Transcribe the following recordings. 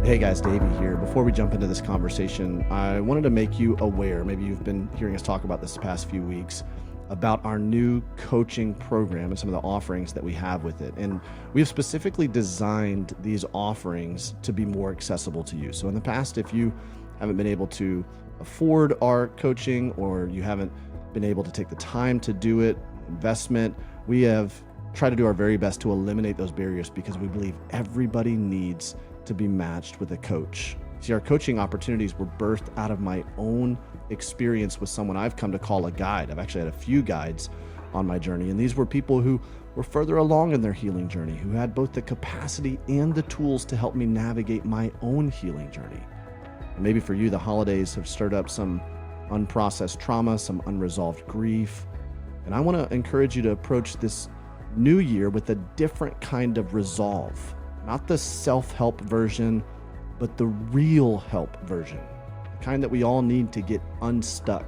Hey guys, Davey here. Before we jump into this conversation, I wanted to make you aware, maybe you've been hearing us talk about this the past few weeks, about our new coaching program and some of the offerings that we have with it. And we have specifically designed these offerings to be more accessible to you. So in the past, if you haven't been able to afford our coaching or you haven't been able to take the time to do it, investment, we have tried to do our very best to eliminate those barriers because we believe everybody needs to be matched with a coach. See, our coaching opportunities were birthed out of my own experience with someone I've come to call a guide. I've actually had a few guides on my journey, and these were people who were further along in their healing journey, who had both the capacity and the tools to help me navigate my own healing journey. And maybe for you, the holidays have stirred up some unprocessed trauma, some unresolved grief. And I want to encourage you to approach this new year with a different kind of resolve. Not the self-help version, but the real help version. The kind that we all need to get unstuck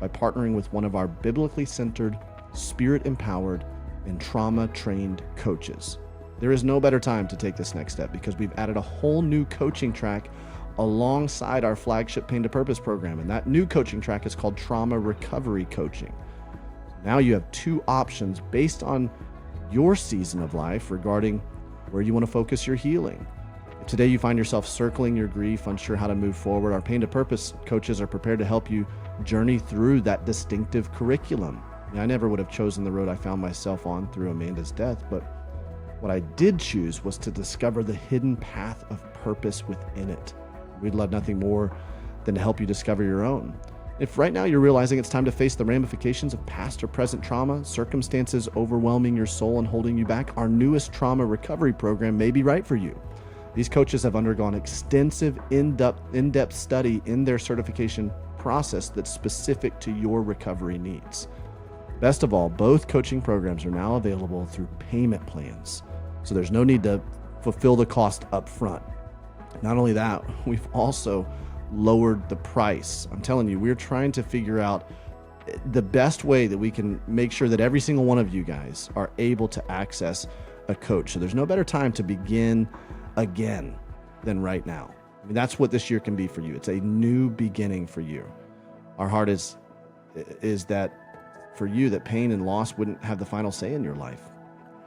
by partnering with one of our biblically centered, spirit-empowered, and trauma-trained coaches. There is no better time to take this next step because we've added a whole new coaching track alongside our flagship Pain to Purpose program. And that new coaching track is called Trauma Recovery Coaching. Now you have two options based on your season of life regarding where you want to focus your healing. If today you find yourself circling your grief, unsure how to move forward, our Pain to Purpose coaches are prepared to help you journey through that distinctive curriculum. I never would have chosen the road I found myself on through Amanda's death, but what I did choose was to discover the hidden path of purpose within it. We'd love nothing more than to help you discover your own. If right now you're realizing it's time to face the ramifications of past or present trauma, circumstances overwhelming your soul and holding you back, our newest trauma recovery program may be right for you. These coaches have undergone extensive, in-depth study in their certification process that's specific to your recovery needs. Best of all, both coaching programs are now available through payment plans, so there's no need to fulfill the cost up front. Not only that, we've also lowered the price. I'm telling you, we're trying to figure out the best way that we can make sure that every single one of you guys are able to access a coach. So there's no better time to begin again than right now. I mean, that's what this year can be for you. It's a new beginning for you. Our heart is that for you, that pain and loss wouldn't have the final say in your life.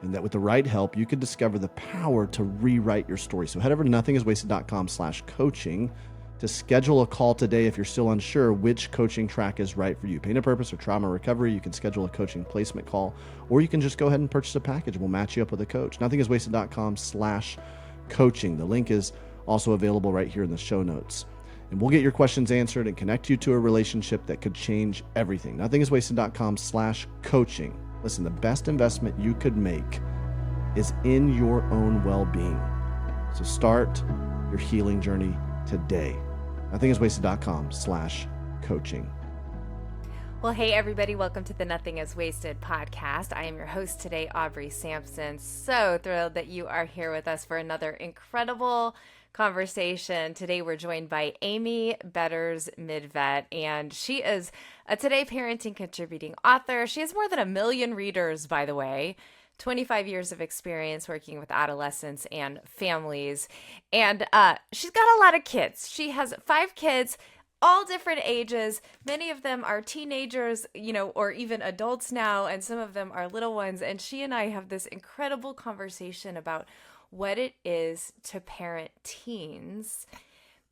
And that with the right help, you could discover the power to rewrite your story. So head over to nothingiswasted.com/coaching to schedule a call today if you're still unsure which coaching track is right for you. Pain to Purpose or Trauma Recovery, you can schedule a coaching placement call, or you can just go ahead and purchase a package. We'll match you up with a coach. nothingiswasted.com/coaching. The link is also available right here in the show notes. And we'll get your questions answered and connect you to a relationship that could change everything. nothingiswasted.com/coaching. Listen, the best investment you could make is in your own well-being. So start your healing journey today. nothingiswasted.com/coaching. Well, hey, everybody. Welcome to the Nothing is Wasted podcast. I am your host today, Aubrey Sampson. So thrilled that you are here with us for another incredible conversation. Today, we're joined by Amy Betters-Midtvedt, and she is a Today Parenting contributing author. She has more than 1 million readers, by the way. 25 years of experience working with adolescents and families. And she's got a lot of kids. She has 5 kids, all different ages. Many of them are teenagers, or even adults now, and some of them are little ones. And she and I have this incredible conversation about what it is to parent teens,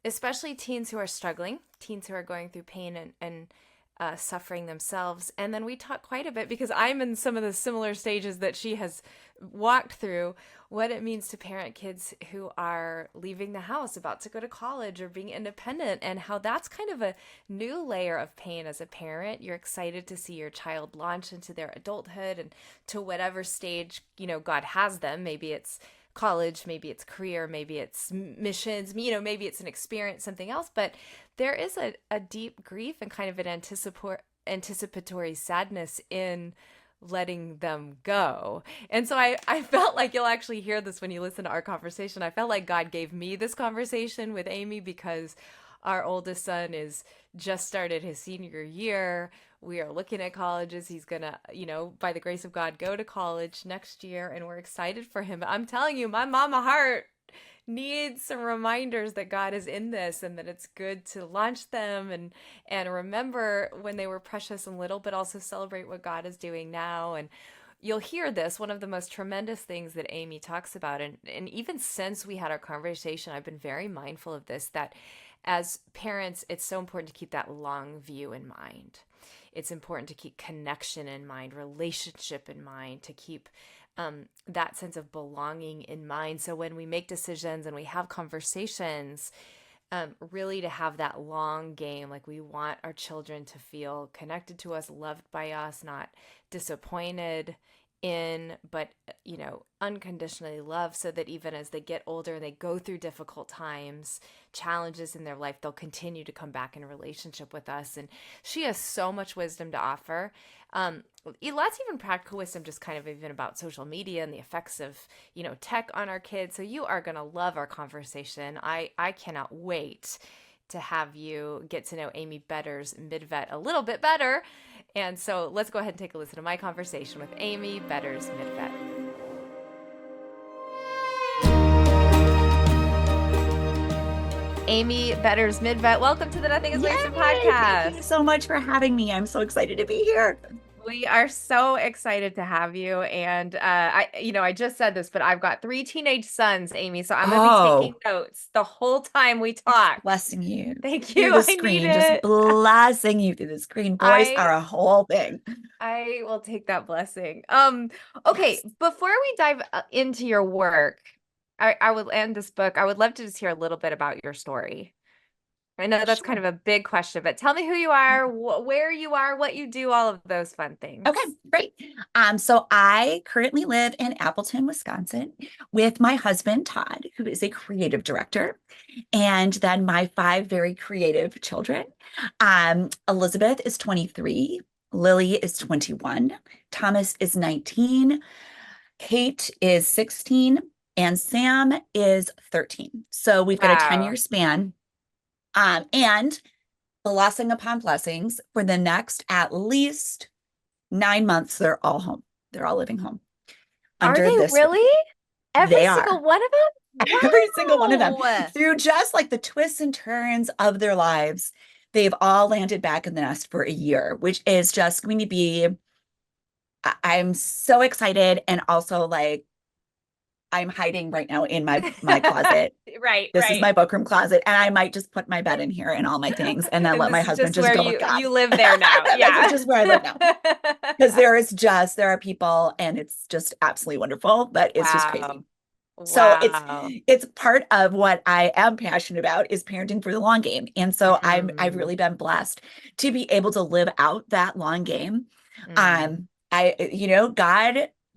especially teens who are struggling, teens who are going through pain and suffering themselves. And then we talk quite a bit, because I'm in some of the similar stages that she has walked through, what it means to parent kids who are leaving the house, about to go to college or being independent, and how that's kind of a new layer of pain as a parent. You're excited to see your child launch into their adulthood and to whatever stage, God has them. Maybe it's college, maybe it's career, maybe it's missions, maybe it's an experience, something else. But there is a deep grief and kind of an anticipatory sadness in letting them go. And so I felt like you'll actually hear this when you listen to our conversation. I felt like God gave me this conversation with Amy because our oldest son is just started his senior year. We are looking at colleges. He's going to, by the grace of God, go to college next year, and we're excited for him. But I'm telling you, my mama heart need some reminders that God is in this and that it's good to launch them and remember when they were precious and little, but also celebrate what God is doing now. And you'll hear this, one of the most tremendous things that Amy talks about, and even since we had our conversation, I've been very mindful of this, that as parents, it's so important to keep that long view in mind. It's important to keep connection in mind, relationship in mind, to keep that sense of belonging in mind. So when we make decisions and we have conversations, really to have that long game, like we want our children to feel connected to us, loved by us, not disappointed in, but unconditionally loved, so that even as they get older and they go through difficult times, challenges in their life, they'll continue to come back in a relationship with us. And she has so much wisdom to offer. Lots even practical wisdom, just kind of even about social media and the effects of tech on our kids. So you are going to love our conversation. I cannot wait to have you get to know Amy Betters-Midtvedt a little bit better. And so let's go ahead and take a listen to my conversation with Amy Betters-Midtvedt. Amy Betters-Midtvedt, welcome to the Nothing is Wasted podcast. Thank you so much for having me. I'm so excited to be here. We are so excited to have you. And I just said this, but I've got 3 teenage sons, Amy. So I'm gonna be taking notes the whole time we talk. Blessing you. Thank you. Through the screen, just blessing you through the screen. Boys are a whole thing. I will take that blessing. Okay, yes. Before we dive into your work, I will end this book. I would love to just hear a little bit about your story. I know that's kind of a big question, but tell me who you are, where you are, what you do, all of those fun things. Okay, great. So I currently live in Appleton, Wisconsin with my husband, Todd, who is a creative director, and then my 5 very creative children. Elizabeth is 23, Lily is 21, Thomas is 19, Kate is 16, and Sam is 13. So we've got a 10-year span. And blessing upon blessings, for the next at least 9 months, they're all home. They're all living home. Are they really? Every single one of them? Every single one of them. Through just like the twists and turns of their lives, they've all landed back in the nest for a year, which is just going to be, I'm so excited. And also like, I'm hiding right now in my closet. This is my book room closet, and I might just put my bed in here and all my things, and then let my husband just go with God. You live there now. Yeah, this is just where I live now. Because there are people, and it's just absolutely wonderful, but it's just crazy. So it's part of what I am passionate about is parenting for the long game, and so I've really been blessed to be able to live out that long game. God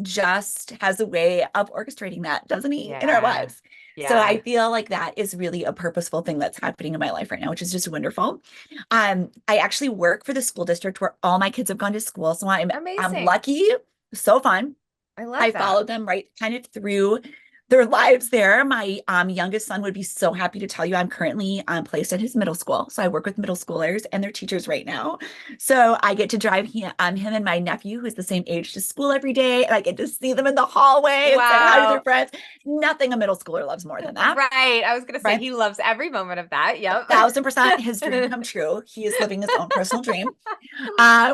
just has a way of orchestrating that, doesn't he, in our lives? Yeah. So I feel like that is really a purposeful thing that's happening in my life right now, which is just wonderful. I actually work for the school district where all my kids have gone to school. So I'm lucky. So fun. I followed them right kind of through their lives there. My youngest son would be so happy to tell you I'm currently placed at his middle school. So I work with middle schoolers and their teachers right now. So I get to drive him and my nephew, who's the same age, to school every day. And I get to see them in the hallway and say hi to their friends. Nothing a middle schooler loves more than that. Right. I was going to say he loves every moment of that. Yep. 1,000% his dream come true. He is living his own personal dream,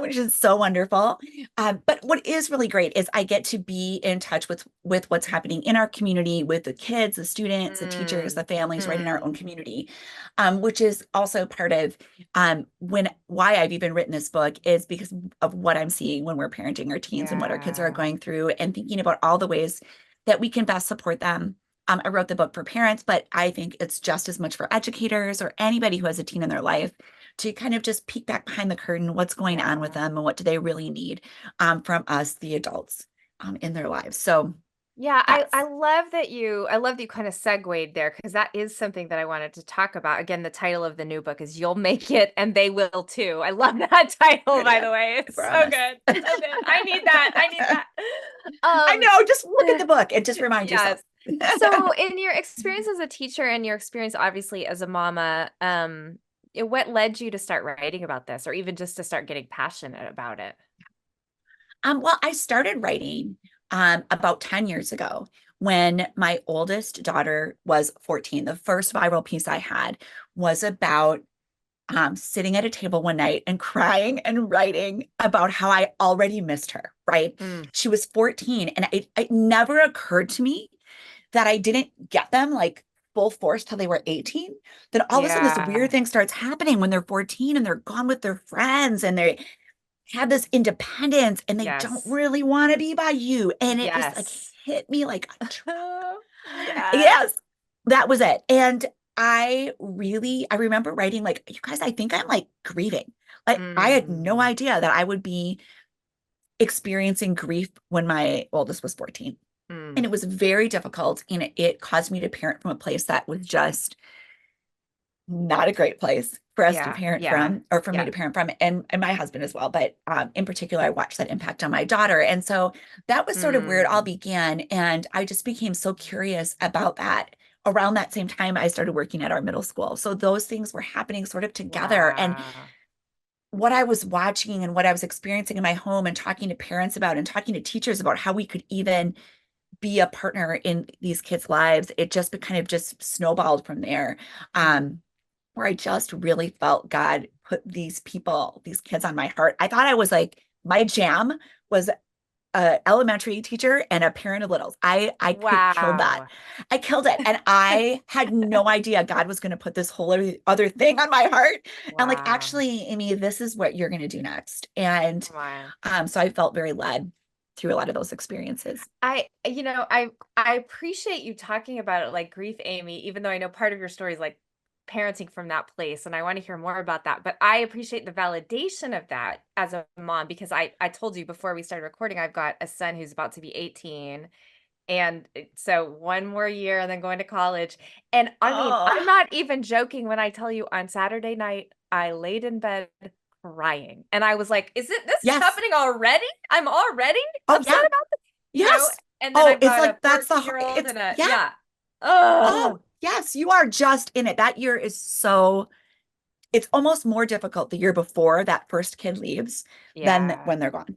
which is so wonderful. But what is really great is I get to be in touch with what's happening in our community, with the kids, the students, the teachers, the families, right in our own community, which is also part of why I've even written this book, is because of what I'm seeing when we're parenting our teens and what our kids are going through, and thinking about all the ways that we can best support them. I wrote the book for parents, but I think it's just as much for educators or anybody who has a teen in their life to kind of just peek back behind the curtain, what's going on with them and what do they really need from us, the adults, in their lives. So yeah, I love that you kind of segued there, because that is something that I wanted to talk about. Again, the title of the new book is You'll Make It and They Will Too. I love that title, by the way. It's so good. So good. I need that. I know. Just look at the book and just remind yourself. So in your experience as a teacher and your experience, obviously, as a mama, what led you to start writing about this, or even just to start getting passionate about it? Well, I started writing about 10 years ago when my oldest daughter was 14. The first viral piece I had was about sitting at a table one night and crying and writing about how I already missed her, right? Mm. She was 14, and it never occurred to me that I didn't get them like full force till they were 18. Then all of a sudden, this weird Yeah. thing starts happening when they're 14 and they're gone with their friends and they have this independence and they don't Yes. really want to be by you. And it just like Yes. hit me like a Yes. yes, that was it. And I remember writing like, you guys, I think I'm like grieving. Like I had no Mm. idea that I would be experiencing grief when my oldest was 14. And Mm. it was very difficult. And it caused me to parent from a place that was just not a great place for us to Yeah. parent Yeah. from, or for me Yeah. to parent from, and my husband as well. But in particular, I watched that impact on my daughter. And so that was sort of where it all Mm. began. And I just became so curious about that. Around that same time, I started working at our middle school. So those things were happening sort of together. And Wow. what I was watching and what I was experiencing in my home and talking to parents about and talking to teachers about how we could even be a partner in these kids' lives, it just kind of just snowballed from there. Mm. Where I just really felt God put these people, these kids on my heart. I thought I was like, my jam was a elementary teacher and a parent of littles. I killed that. Wow. I killed it. And I had no idea God was going to put this whole other thing on my heart. And like, Wow. actually, Amy, this is what you're going to do next. And Come on. so I felt very led through a lot of those experiences. I appreciate you talking about it like grief, Amy, even though I know part of your story is like parenting from that place, and I want to hear more about that. But I appreciate the validation of that as a mom because I told you before we started recording, I've got a son who's about to be 18. And so one more year and then going to college. And I mean, I'm Oh, not even joking when I tell you on Saturday night, I laid in bed crying. And I was like, this is yes. happening already? I'm already Oh, upset yeah. about this, Yes. and then Oh, I've it's got like a that's 14-year-old it's and a, yeah. yeah. Oh, Oh, yes, you are just in it. That year is so, it's almost more difficult the year before that first kid leaves than yeah. when they're gone.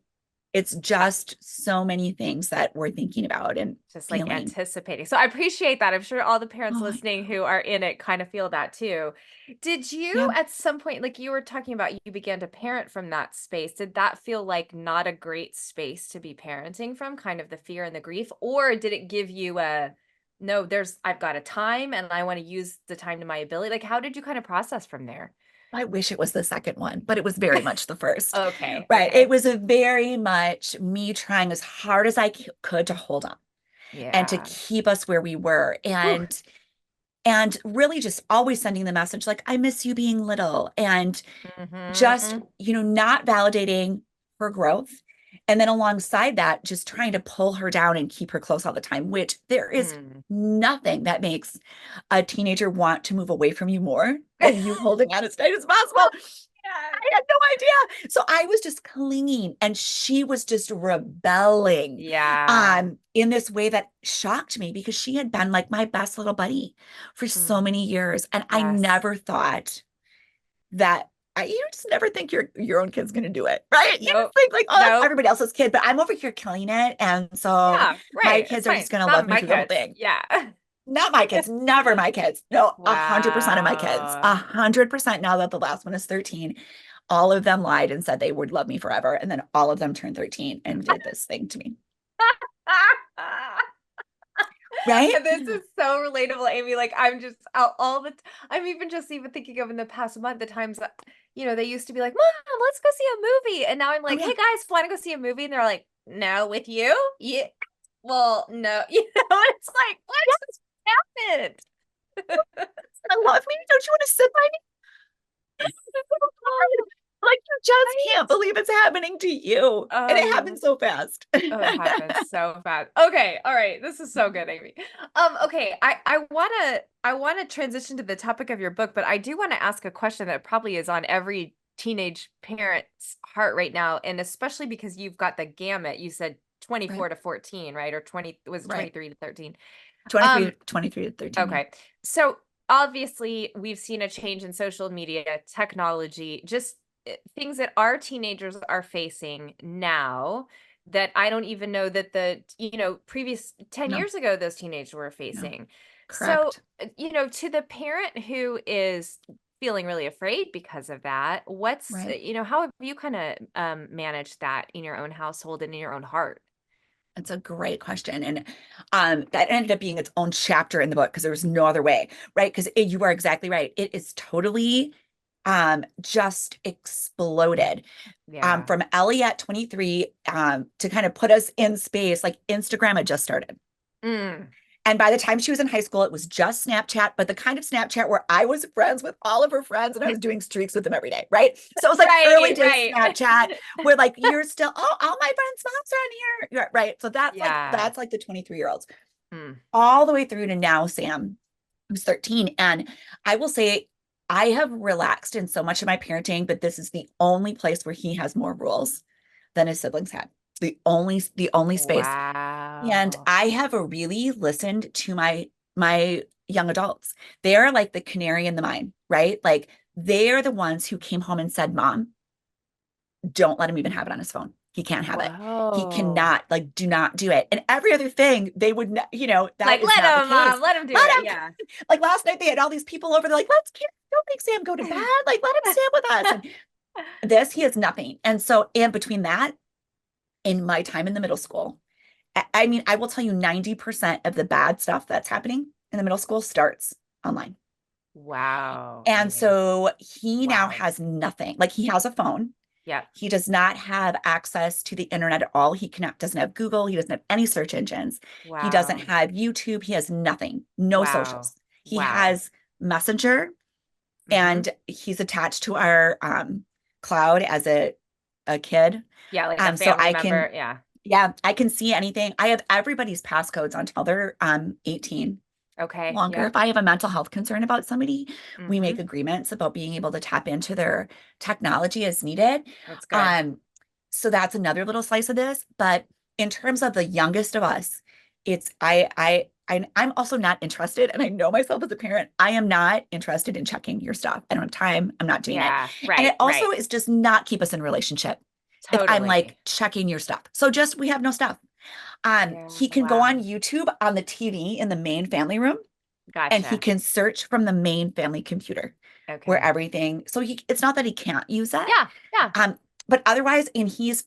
It's just so many things that we're thinking about and Just like feeling. anticipating. So I appreciate that. I'm sure all the parents Oh, I listening know. who are in it kind of feel that too. Did you Yeah. at some point, like you were talking about, you began to parent from that space? Did that feel like not a great space to be parenting from, kind of the fear and the grief? Or did it give you a, no, I've got a time and I want to use the time to my ability? Like, how did you kind of process from there? I wish it was the second one, but it was very much the first. Okay. Right. It Okay. was a very much me trying as hard as I could to hold on and to Yeah. keep us where we were. Whew. And really just always sending the message like, I miss you being little. And just, Mm-hmm. not validating her growth. And then alongside that, just trying to pull her down and keep her close all the time, which there is Mm. nothing that makes a teenager want to move away from you more than you holding on as tight as possible. Yeah. I had no idea. So I was just clinging and she was just rebelling Yeah. in this way that shocked me because she had been like my best little buddy for so Mm. many years. And I Yes. never thought that you just never think your own kid's gonna do it, right? You just Nope. think like, oh, that's Nope. everybody else's kid, but I'm over here killing it, and so Yeah, my right. It's kids are fine. just gonna Not love me my through the whole kids. thing. Yeah. Not my kids, never my kids. No, 100% of my kids, Wow. 100%. Now that the last one is 13, all of them lied and said they would love me forever, and then all of them turned 13 and did this thing to me, right? This is so relatable, Amy. Like I'm just all the I'm even thinking of in the past month the times that they used to be like, "Mom, let's go see a movie," and now I'm Oh like, yeah, "Hey guys, want to go see a movie?" And they're like, "No, with you?" Yeah. Well, no. It's like what yeah, just happened? I love me. Don't you want to sit by me? Oh, Like you just right. can't believe it's happening to you, and Oh, it happened so fast. oh, it happens so fast. Okay, all right. This is so good, Amy. Okay, I wanna transition to the topic of your book, but I do want to ask a question that probably is on every teenage parent's heart right now, and especially because you've got the gamut. You said Right, 24 to 14, right? Or 20 was it right. 23 to 13. 23, Um, 23 to 13, yeah. okay. So obviously we've seen a change in social media, technology, just things that our teenagers are facing now that I don't even know that the, previous 10 No, years ago, those teenagers were no, facing. So, correct. to the parent who is feeling really afraid because of that, Right. how have you kind of managed that in your own household and in your own heart? That's a great question. And that ended up being its own chapter in the book because there was no other way, right? Because you are exactly right. It is totally just exploded. Yeah. From Ellie at 23 to kind of put us in space, like Instagram had just started. Mm. And by the time she was in high school, it was just Snapchat, but the kind of Snapchat where I was friends with all of her friends and I was doing streaks with them every day, right? So it was like early Right, days right. Snapchat where like you're still, oh, all my friends' moms are on here. Right. So Yeah. that's like the 23-year-olds Mm. all the way through to now, Sam, who's 13. And I will say I have relaxed in so much of my parenting, but this is the only place where he has more rules than his siblings had. The only space. And Wow. I have really listened to my young adults. They are like the canary in the mine, right? Like they are the ones who came home and said, "Mom, don't let him even have it on his phone. He can't have it. He Whoa. cannot, like, do not do it." And every other thing, they would, that Like, is not the case. let him do Let it. him, Yeah. like last night, they had all these people over. They're like, don't make Sam go to bed. Like, let him stay up with us. And this, he has nothing. And so, and between that, in my time in the middle school, I mean, I will tell you 90% of the bad stuff that's happening in the middle school starts online. Wow, And Amy. so he now Wow. has nothing. Like he has a phone. Yep. He does not have access to the internet at all. He cannot, doesn't have Google. He doesn't have any search engines. He doesn't Wow. have YouTube. He has nothing, no Wow. socials. He Wow. has Messenger Mm-hmm. and he's attached to our cloud as a kid. Yeah, like a So family member. Yeah. yeah, I can see anything. I have everybody's passcodes until they're 18 Okay. longer. Yep. If I have a mental health concern about somebody, we Mm-hmm. make agreements about being able to tap into their technology as needed. That's good. Um, so that's another little slice of this. But in terms of the youngest of us, it's I'm also not interested, and I know myself as a parent, I am not interested in checking your stuff. I don't have time. I'm not doing it. Yeah. And it Right. also Right. is just not keep us in relationship if I'm like Totally. checking your stuff. So just we have no stuff. Yeah. He can go on Wow. YouTube on the TV in the main family room and he Gotcha. can search from the main family computer where Okay. everything, so it's not that he can't use it. Yeah. Yeah. um but otherwise, and he is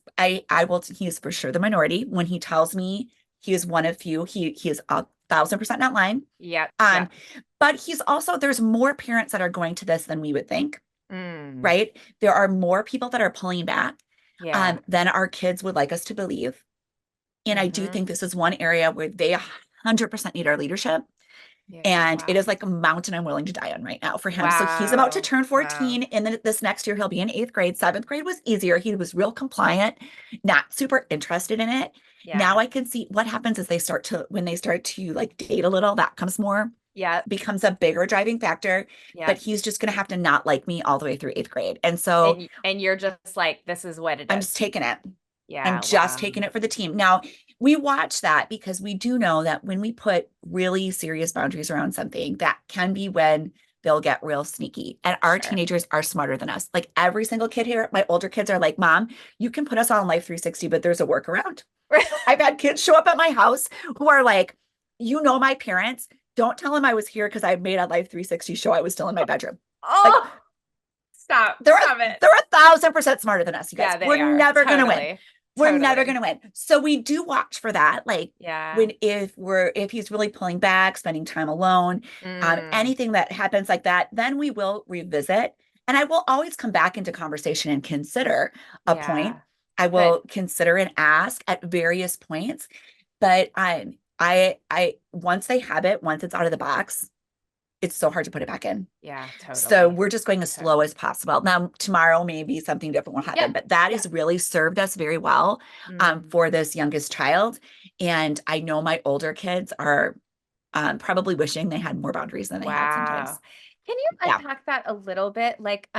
for sure the minority when he tells me he is one of few. He is 1,000% not lying. Yep. um Yep. but he's also, there's more parents that are going to this than we would think, Mm. right? There are more people that are pulling back Yeah. than our kids would like us to believe. And I do Mm-hmm. think this is one area where they 100% need our leadership. Yeah. And it Wow. is like a mountain I'm willing to die on right now for him. So he's about to Wow. turn Wow. 14. And then this next year, he'll be in eighth grade. Seventh grade was easier. He was real compliant, not super interested in it. Now Yeah. I can see what happens is when they start to like date a little, that comes more, Yep. becomes a bigger driving factor. But Yep. he's just going to have to not like me all the way through eighth grade. And so And you're just like, this is what it I'm just is. taking it. I'm Yeah. just Wow. taking it for the team. Now, we watch that because we do know that when we put really serious boundaries around something, that can be when they'll get real sneaky. And our Sure. teenagers are smarter than us. Like every single kid here, my older kids are like, "Mom, you can put us all in Life 360, but there's a workaround." I've had kids show up at my house who are like, my parents, don't tell them I was here because I made a Life 360 show. I was still in my bedroom. Like Oh, stop. they're Stop it. they're 1,000% smarter than us, you guys. Yeah, We're they are. never gonna win. Totally. We're never Totally. gonna win. So we do watch for that. Like Yeah. when if he's really pulling back, spending time alone, Mm, anything that happens like that, then we will revisit. And I will always come back into conversation and consider a point. yeah. I Good. will consider and ask at various points. But I once they have it, once it's out of the box, it's so hard to put it back in. Yeah, So totally. we're just going as slow Totally. as possible. Now, tomorrow, maybe something different will Yep. happen, but that Yep. has really served us very well Mm. for this youngest child. And I know my older kids are probably wishing they had more boundaries than they had Wow. sometimes. Can you Yeah. unpack that a little bit? Like,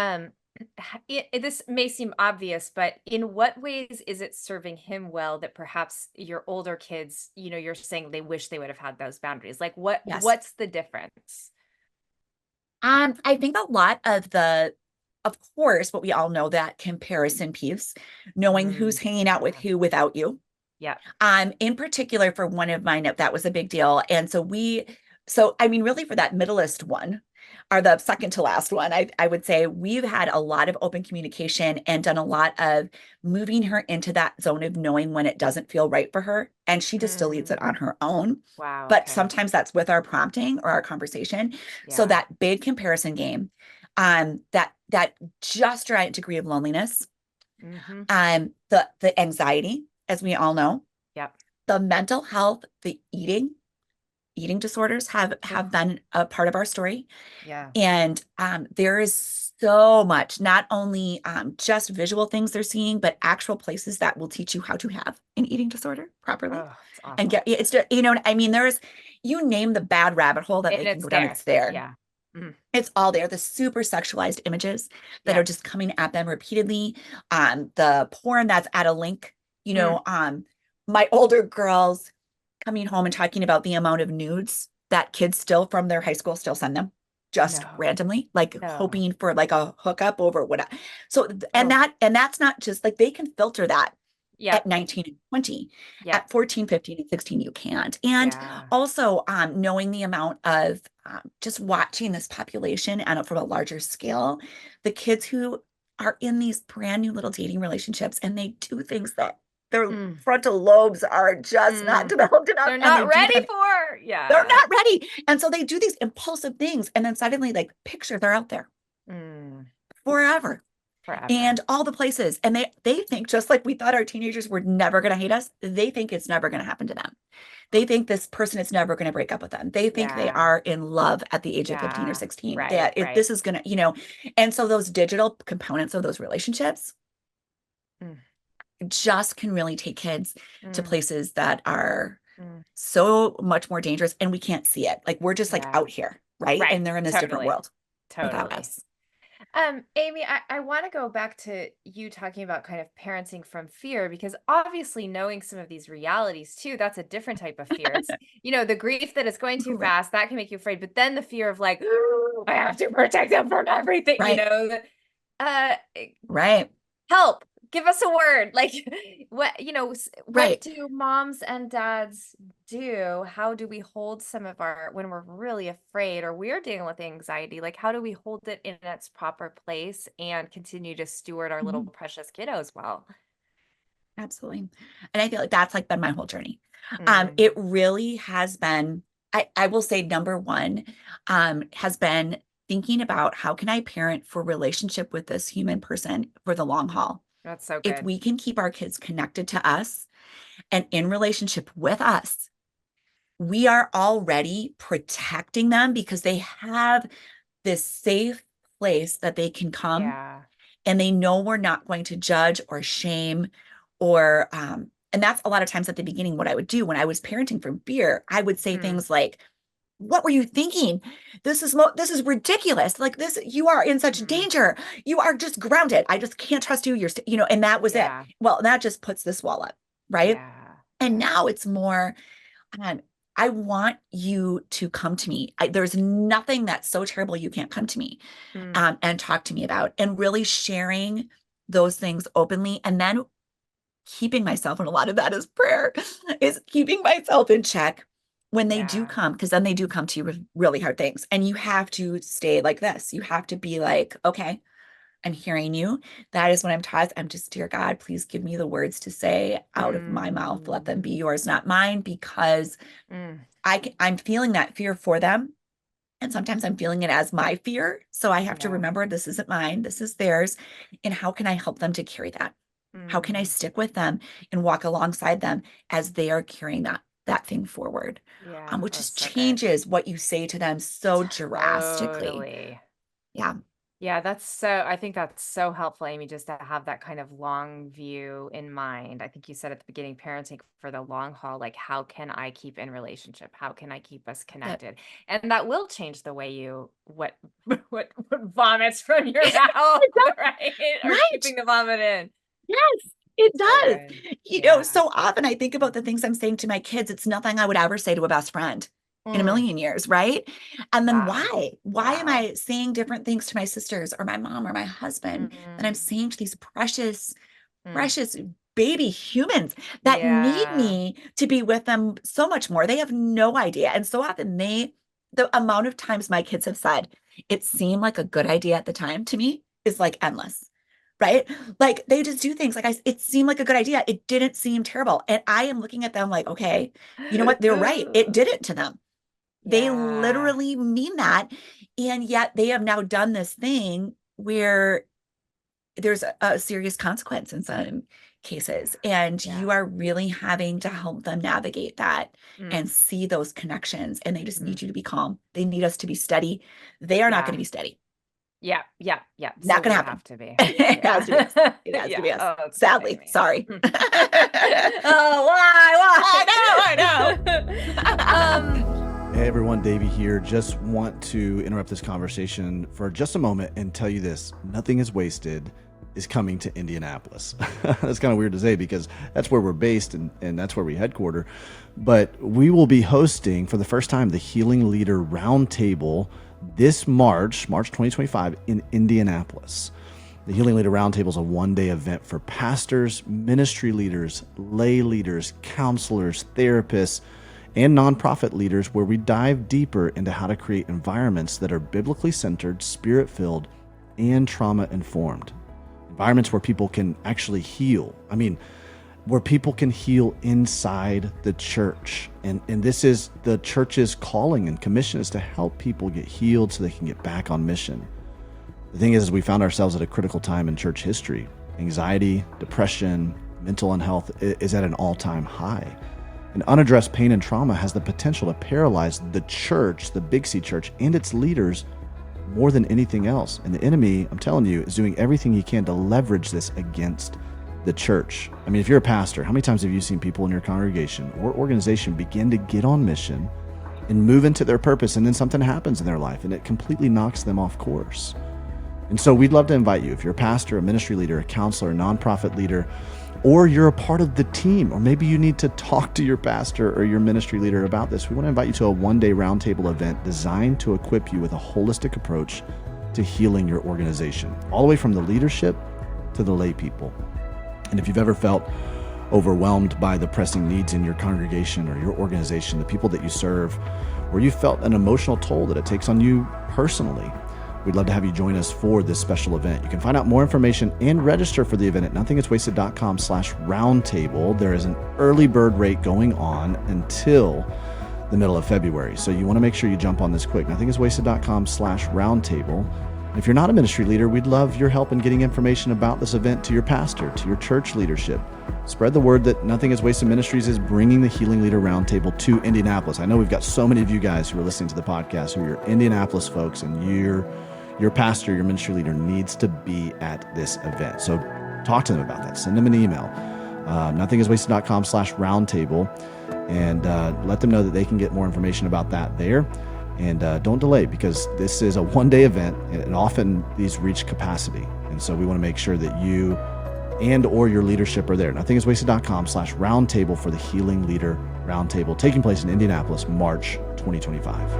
this may seem obvious, but in what ways is it serving him well that perhaps your older kids, you're saying they wish they would have had those boundaries? Like, Yes. what's the difference? I think a lot of course, what we all know, that comparison piece, knowing who's Mm, hanging out with yeah. who without you. Yeah. In particular for one of mine, that was a big deal. And I mean, really for that middleest one, or the second to last one, I would say we've had a lot of open communication and done a lot of moving her into that zone of knowing when it doesn't feel right for her. And she just still leads it Mm. on her own. Wow. But Okay. sometimes that's with our prompting or our conversation. So Yeah. that big comparison game, that just right degree of loneliness, Mm-hmm. the anxiety, as we all know, Yep. the mental health, the eating disorders Ugh. have been a part of our story. Yeah. And there is so much, not only just visual things they're seeing, but actual places that will teach you how to have an eating disorder properly. Oh, it's And awful. it's just, I mean, you name the bad rabbit hole that And they can it's go down, there. it's there. Yeah. Mm. It's all there. The super sexualized images that are Yep. just coming at them repeatedly. The porn that's at a link, Mm. my older girls coming home and talking about the amount of nudes that kids still from their high school still send them just No. randomly, like No. hoping for like a hookup over whatever. So, Oh. and that's not just like they can filter that Yep. at 19 and 20. Yep. At 14, 15, and 16 you can't. And Yeah. also knowing the amount of just watching this population and from a larger scale, the kids who are in these brand new little dating relationships and they do things that their Mm. frontal lobes are just not Mm. developed enough, They're and they not do ready them. for. They're Yeah. not ready. And so they do these impulsive things and then suddenly like picture they're out there Mm. forever Forever. and all the places. And they think, just like we thought our teenagers were never going to hate us, they think it's never going to happen to them. They think this person is never going to break up with them. They think they Yeah. are in love at the age of 15 or Yeah. 16. Right. That Right. this is going to, and so those digital components of those relationships Mm. just can really take kids to Mm. places that are Mm. so much more dangerous and we can't see it. Like we're just like Yeah. out here, right? Right. And they're in this different Totally. world without Totally. us. Amy, I want to go back to you talking about kind of parenting from fear, because obviously knowing some of these realities too, that's a different type of fear. It's, the grief that is going too Right. fast, that can make you afraid, but then the fear of like, I have to protect them from everything, Right. uh, Right. help, give us a word. Like what Right. do moms and dads do? How do we hold some of our, when we're really afraid or we're dealing with anxiety, like how do we hold it in its proper place and continue to steward our little Mhm. precious kiddos well? Absolutely. And I feel like that's like been my whole journey. Mm, It really has been, I will say number one, has been thinking about how can I parent for relationship with this human person for the long haul. that's so If good. we can keep our kids connected to us and in relationship with us, we are already protecting them because they have this safe place that they can come Yeah. and they know we're not going to judge or shame or and that's a lot of times at the beginning what I would do when I was parenting from fear. I would say Mm, things like, what were you thinking? This is ridiculous. Like this, you are in such mm, danger. You are just grounded. I just can't trust you. And that was it. yeah. Well, that just puts this wall up, right? Yeah. And Yeah. now it's more, um, I want you to come to me. There's nothing that's so terrible you can't come to me Mm, and talk to me about, and really sharing those things openly. And then keeping myself, and a lot of that is prayer, is keeping myself in check when they do yeah. come, because then they do come to you with really hard things. And you have to stay like this. You have to be like, okay, I'm hearing you. That is what I'm taught. I'm just, dear God, please give me the words to say out of my mouth. Let them Mm, be yours, not mine, because mm, I'm feeling that fear for them. And sometimes I'm feeling it as my fear. So I have to yeah. remember this isn't mine, this is theirs. And how can I help them to carry that? How can I Mm, stick with them and walk alongside them as they are carrying that thing forward? yeah. Which Oh, just so good. changes what you say to them so drastically. Totally. Yeah. Yeah, I think that's so helpful, Amy, just to have that kind of long view in mind. I think you said at the beginning, parenting for the long haul, like how can I keep in relationship? How can I keep us Yep. connected? And that will change the way what vomits from your mouth, It does. right? Or Right. keeping the vomit in. Yes, it So does. good. Yeah. So often I think about the things I'm saying to my kids. It's nothing I would ever say to a best friend in a Mm, million years, right? And then wow. why? Why am Wow. I saying different things to my sisters or my mom or my husband that I'm Mm, saying to these precious, mm, precious baby humans that need Yeah. me to be with them so much more. They have no idea. And so often the amount of times my kids have said, it seemed like a good idea at the time to me is like endless. Right? Like they just do things like it seemed like a good idea. It didn't seem terrible. And I am looking at them like, okay, you know what? They're right. It did it to them. They Yeah. literally mean that. And yet they have now done this thing where there's a serious consequence in some cases. And Yeah. you are really having to help them navigate that Mm, and see those connections. And they just mm. need you to be calm. They need us to be steady. They are not going Yeah. to be steady. Yeah. Yeah. Yeah. So Not going to we happen. have to be. It has to be Yeah. us. It has to Yeah. be us. Oh, it's killing Sadly. me. Sorry. Oh, why? I know. Hey everyone, Davey here. Just want to interrupt this conversation for just a moment and tell you this: Nothing is Wasted is coming to Indianapolis. That's kind of weird to say because that's where we're based and that's where we headquarter. But we will be hosting for the first time the Healing Leader Roundtable this March 2025 in Indianapolis. The Healing Leader Roundtable is a one-day event for pastors, ministry leaders, lay leaders, counselors, therapists, and nonprofit leaders where we dive deeper into how to create environments that are biblically centered, spirit-filled, and trauma-informed. Environments where people can actually heal. I mean, where people can heal inside the church. And this is the church's calling and commission is to help people get healed so they can get back on mission. The thing is, we found ourselves at a critical time in church history. Anxiety, depression, mental unhealth is at an all-time high. And unaddressed pain and trauma has the potential to paralyze the church, the Big C church, and its leaders more than anything else. And the enemy, I'm telling you, is doing everything he can to leverage this against the church. I mean, if you're a pastor, how many times have you seen people in your congregation or organization begin to get on mission and move into their purpose, and then something happens in their life and it completely knocks them off course? And so we'd love to invite you, if you're a pastor, a ministry leader, a counselor, a nonprofit leader, or you're a part of the team, or maybe you need to talk to your pastor or your ministry leader about this. We want to invite you to a one-day roundtable event designed to equip you with a holistic approach to healing your organization, all the way from the leadership to the lay people. And if you've ever felt overwhelmed by the pressing needs in your congregation or your organization, the people that you serve, or you felt an emotional toll that it takes on you personally, we'd love to have you join us for this special event. You can find out more information and register for the event at nothingiswasted.com/roundtable. There is an early bird rate going on until the middle of February. So you want to make sure you jump on this quick. nothingiswasted.com/roundtable. If you're not a ministry leader, we'd love your help in getting information about this event to your pastor, to your church leadership. Spread the word that Nothing is Wasted Ministries is bringing the Healing Leader Roundtable to Indianapolis. I know we've got so many of you guys who are listening to the podcast who are Indianapolis folks, and your pastor, your ministry leader needs to be at this event. So talk to them about that. Send them an email, nothingiswasted.com/roundtable, and let them know that they can get more information about that there. And don't delay, because this is a one-day event, and often these reach capacity. And so we want to make sure that you and or your leadership are there. nothingiswasted.com/roundtable for the Healing Leader Roundtable, taking place in Indianapolis, March 2025.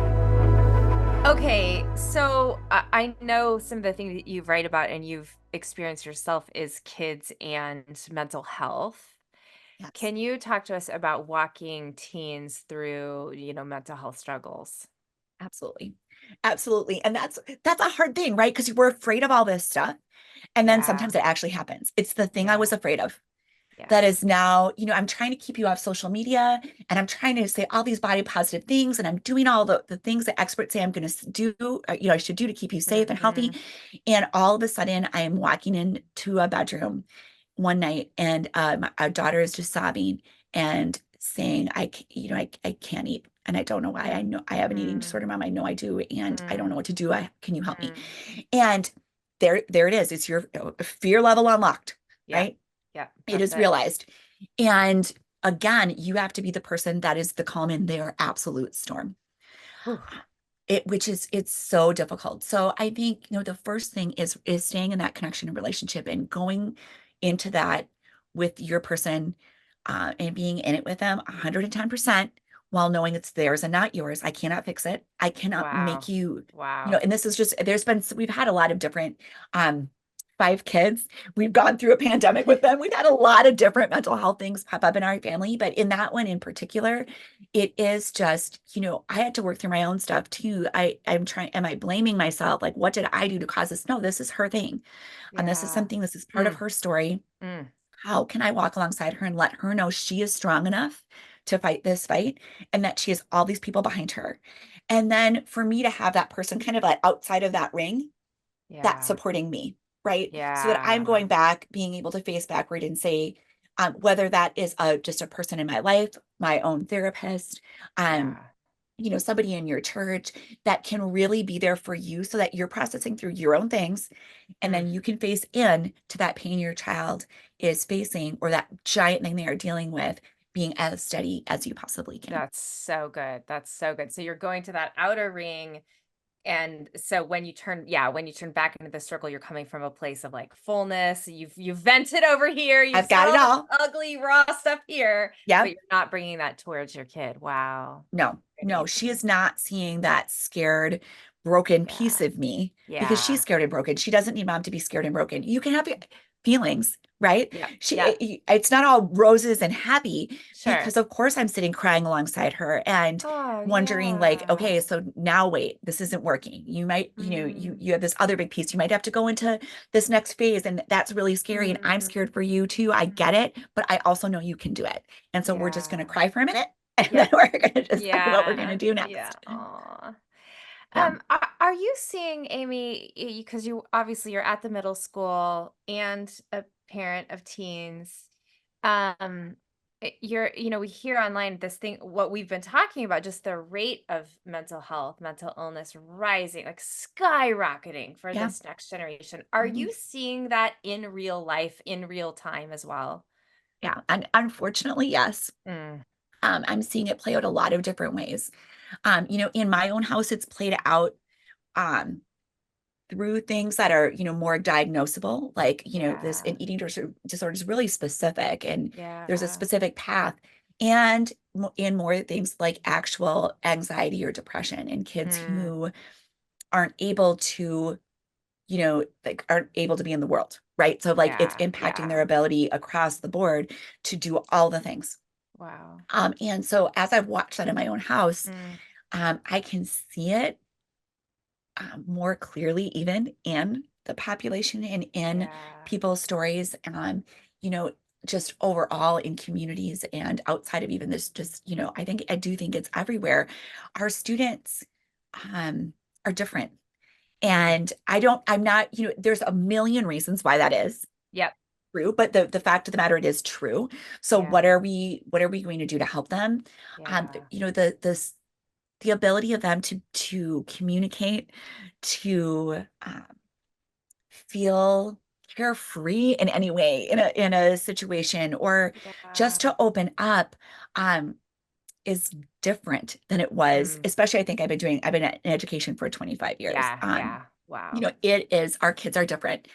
Okay, so I know some of the things that you write about and you've experienced yourself is kids and mental health. Yes, Can you talk to us about walking teens through, mental health struggles? absolutely. Absolutely. And that's a hard thing, right? Because we're afraid of all this stuff. And then Yeah, sometimes it actually happens. It's the thing I yeah, was afraid of. yeah. That is now, I'm trying to keep you off social media and I'm trying to say all these body positive things and I'm doing all the things that experts say I'm going to do, I should do to keep you safe and healthy. Mm-hmm. And all of a sudden I am walking into a bedroom one night and our daughter is just sobbing and saying, I can't eat. And I don't know why. I know I have an eating Mm-hmm. disorder, mom. I know I do. And I don't know what to do. Can you help me? Mm-hmm. And there it is. It's your fear level unlocked, Yeah, right? yeah, It that's is it. realized. And again, you have to be the person that is the calm in their absolute storm. Whew. It's so difficult. So I think, the first thing is staying in that connection and relationship and going into that with your person and being in it with them 110% while knowing it's theirs and not yours. I cannot fix it. I cannot make Wow. you, Wow. and this is just, we've had a lot of different um 5 kids. We've gone through a pandemic with them. We've had a lot of different mental health things pop up in our family, but in that one in particular, it is just, I had to work through my own stuff too. I'm trying, am I blaming myself? Like, what did I do to cause this? No, this is her thing. And Yeah. this is part of Mm, her story. mm. How can I walk alongside her and let her know she is strong enough to fight this fight and that she has all these people behind her? And then for me to have that person kind of like outside of that ring that's Yeah. supporting me, right? So that I'm Yeah. going back, being able to face backward and say, whether that is just a person in my life, my own therapist, um, Yeah. somebody in your church that can really be there for you so that you're processing through your own things. And Mm. then you can face in to that pain your child is facing or that giant thing they are dealing with, being as steady as you possibly can. That's so good. That's so good. So you're going to that outer ring. And so when you turn back into the circle, you're coming from a place of like fullness. You've vented over here. You've I've said got it all this all. ugly, raw stuff here, but Yep. you're not bringing that towards your kid. Wow. No, no, she Amazing. is not seeing that scared, broken piece Yeah. of me because she's Yeah. scared and broken. She doesn't need mom to be scared and broken. You can have feelings, right? Yep. She, Yep. it's not all roses and happy Sure. because of course I'm sitting crying alongside her and Oh, wondering like, yeah. okay, so now wait, this isn't working. You might, Mm, you have this other big piece. You might have to go into this next phase and that's really scary. And I'm mm, scared for you too. I get it, but I also know you can do it. And so we're just going to yeah. cry for a minute and then Yep. we're going to decide what we're going to Yeah. do Yeah. next. Aw. Yeah. Are you seeing, Amy, because you obviously you're at the middle school and a parent of teens. We hear online this thing, what we've been talking about, just the rate of mental health, mental illness rising, like skyrocketing for Yeah. this next generation. Are Mhm. you seeing that in real life, in real time as well? Yeah. And unfortunately, yes. Mm, I'm seeing it play out a lot of different ways. In my own house, it's played out um, through things that are, more diagnosable, like, this yeah. an eating disorder is really specific and there's a Yeah. specific path. And in more things like actual anxiety or depression in kids Mm, who aren't able to, like aren't able to be in the world, right? So like it's yeah. impacting their Yeah. ability across the board to do all the things. Wow. And so as I've watched that in my own house, Mm, I can see it more clearly even in the population and in yeah. people's stories, you know, just overall in communities and outside of even this, just, I do think it's everywhere. Our students are different. Mm, And I'm not, there's a million reasons why that is yep. true, but the fact of the matter, it is true. So Yeah. what are we going to do to help them? Yeah. The ability of them to communicate, to feel carefree in any way in a situation, or Yeah. just to open up is different than it was, Mm, especially I think I've been in education for 25 years. yeah. Yeah. Wow. It is, our kids are different.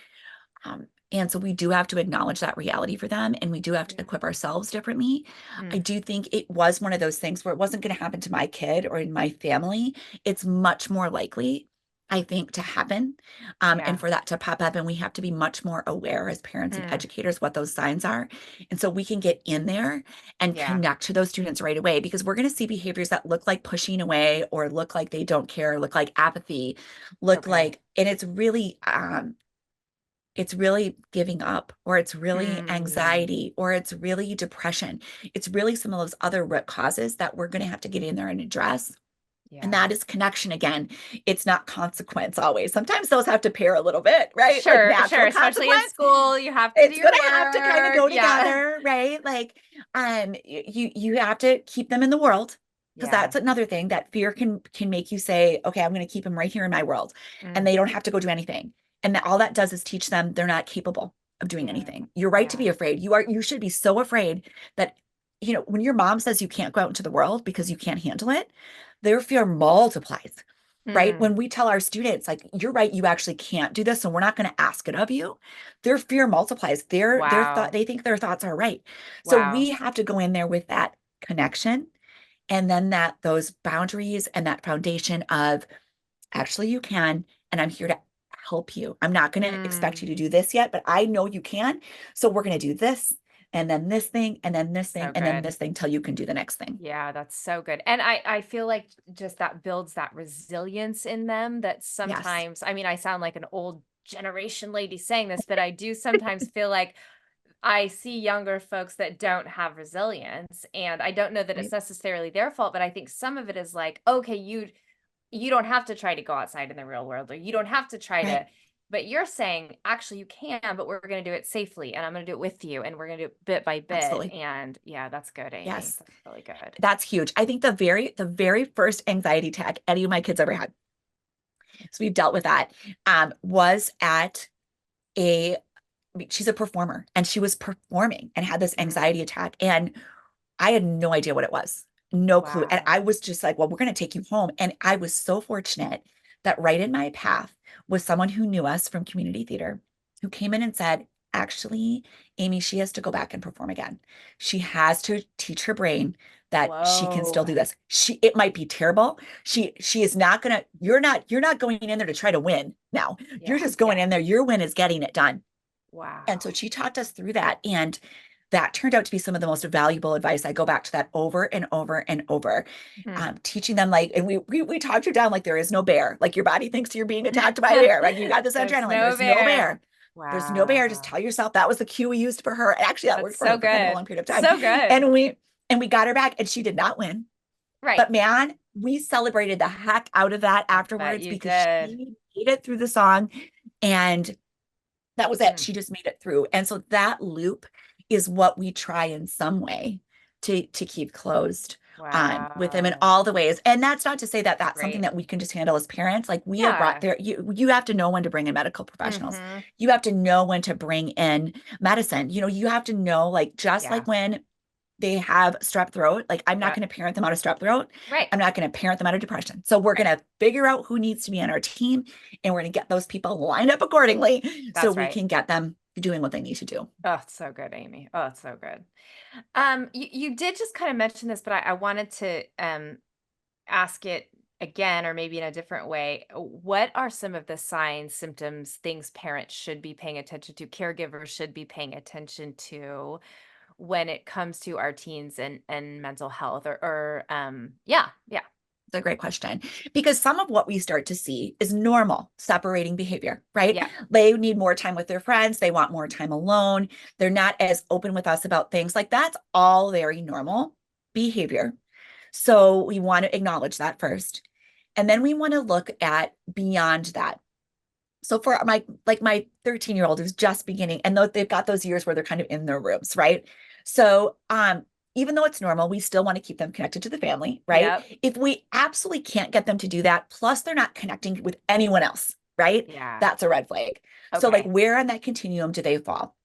And so we do have to acknowledge that reality for them, and we do have to Yeah. equip ourselves differently. I Mm, do think it was one of those things where it wasn't going to happen to my kid or in my family. It's much more likely, I think, to happen, and yeah. for that to pop up. And we have to be much more aware as parents and Mm, educators what those signs are. And so we can get in there and yeah. connect to those students right away, because we're going to see behaviors that look like pushing away or look like they don't care, look like apathy, look Okay. like, and it's really giving up, or it's really Mm, anxiety, or it's really depression. It's really some of those other root causes that we're going to have to get in there and address. And yeah. that is connection again. It's not consequence always. Sometimes those have to pair a little bit, right? Like Sure. Sure. natural Especially in consequence. school, you have to do It's your going to have to kind of work. go Yeah. together, right? Like, you have to keep them in the world, because Yeah. that's another thing that fear can make you say, okay, I'm going to keep them right here in my world, and Mm, they don't have to go do anything. And all that does is teach them they're not capable of doing yeah. anything. You're right to Yeah. be afraid. You should be so afraid that, when your mom says you can't go out into the world because you can't handle it, their fear multiplies. Right? Mm, When we tell our students, like, you're right, you actually can't do this, and we're not going to ask it of you, their fear multiplies. Their thought, wow. they think their thoughts are right. So we Wow. have to go in there with that connection, and then that those boundaries and that foundation of, actually you can, and I'm here to help you. I'm not going to expect Mm, you to do this yet, but I know you can. So we're going to do this and then this thing and then this thing so and then good. this thing till you can do the next thing. Yeah, that's so good. And I feel like just that builds that resilience in them that Yes. sometimes, I mean, I sound like an old generation lady saying this, but I do sometimes feel like I see younger folks that don't have resilience, and I don't know that it's Right. necessarily their fault, but I think some of it is like, okay, you don't have to try to go outside in the real world, or you don't have to try Right. to, but you're saying actually you can, but we're going to do it safely, and I'm going to do it with you, and we're going to do it bit by bit. Absolutely. And yeah, that's good, Amy. Yes. That's really good. That's huge. I think the very first anxiety attack any of my kids ever had, so we've dealt with that, was at a, I mean, she's a performer and she was performing and had this Mm, anxiety attack. And I had no idea what it was, no clue. And wow. I was just like, well, we're going to take you home. And I was so fortunate that right in my path was someone who knew us from community theater, who came in and said, actually, Amy, she has to go back and perform again. She has to teach her brain that she can still Whoa. do this. It might be terrible. She is not gonna, you're not going in there to try to win now. You're Yeah, just going yeah. in there. Your win is getting it done. And so Wow. she talked us through that. And that turned out to be some of the most valuable advice. I go back to that over and over and over, Hmm. teaching them like, and we talked her down like there is no bear. Like your body thinks you're being attacked by a bear. Like you got this There's adrenaline. no There's no bear. bear. There's no bear. Just Wow. tell yourself that was the cue we used for her. And actually, that That's worked for her so for kind of a good. long period of time. So good. And we got her back, and she did not win. Right. But man, we celebrated the heck out of that I bet afterwards you because did. she made it through the song, and that was it. Hmm. She just made it through. And so that loop is what we try in some way to keep closed with them in Wow. all the ways. And that's not to say that that's something Great. that we can just handle as parents. Like we are brought Yeah. there. You have to know when to bring in medical professionals. Mm-hmm. You have to know when to bring in medicine. You have to know, like, just like Yeah. when they have strep throat, like I'm not Yeah. going to parent them out of strep throat. Right. I'm not going to parent them out of depression. So we're Right. going to figure out who needs to be on our team, and we're going to get those people lined up accordingly so That's we right. can get them doing what they need to do. Oh, it's so good, Amy. Oh, it's so good. You did just kind of mention this, but I wanted to ask it again, or maybe in a different way. What are some of the signs, symptoms, things parents should be paying attention to, caregivers should be paying attention to when it comes to our teens and mental health or yeah, yeah. It's a great question because some of what we start to see is normal separating behavior, right? Yeah. They need more time with their friends. They want more time alone. They're not as open with us about things. Like that's all very normal behavior. So we want to acknowledge that first. And then we want to look at beyond that. So for my 13-year-old who's just beginning, and they've got those years where they're kind of in their rooms, right? So even though it's normal, we still want to keep them connected to the family, right? Yep. If we absolutely can't get them to do that, plus they're not connecting with anyone else, right? Yeah. That's a red flag. So like Okay. where on that continuum do they fall?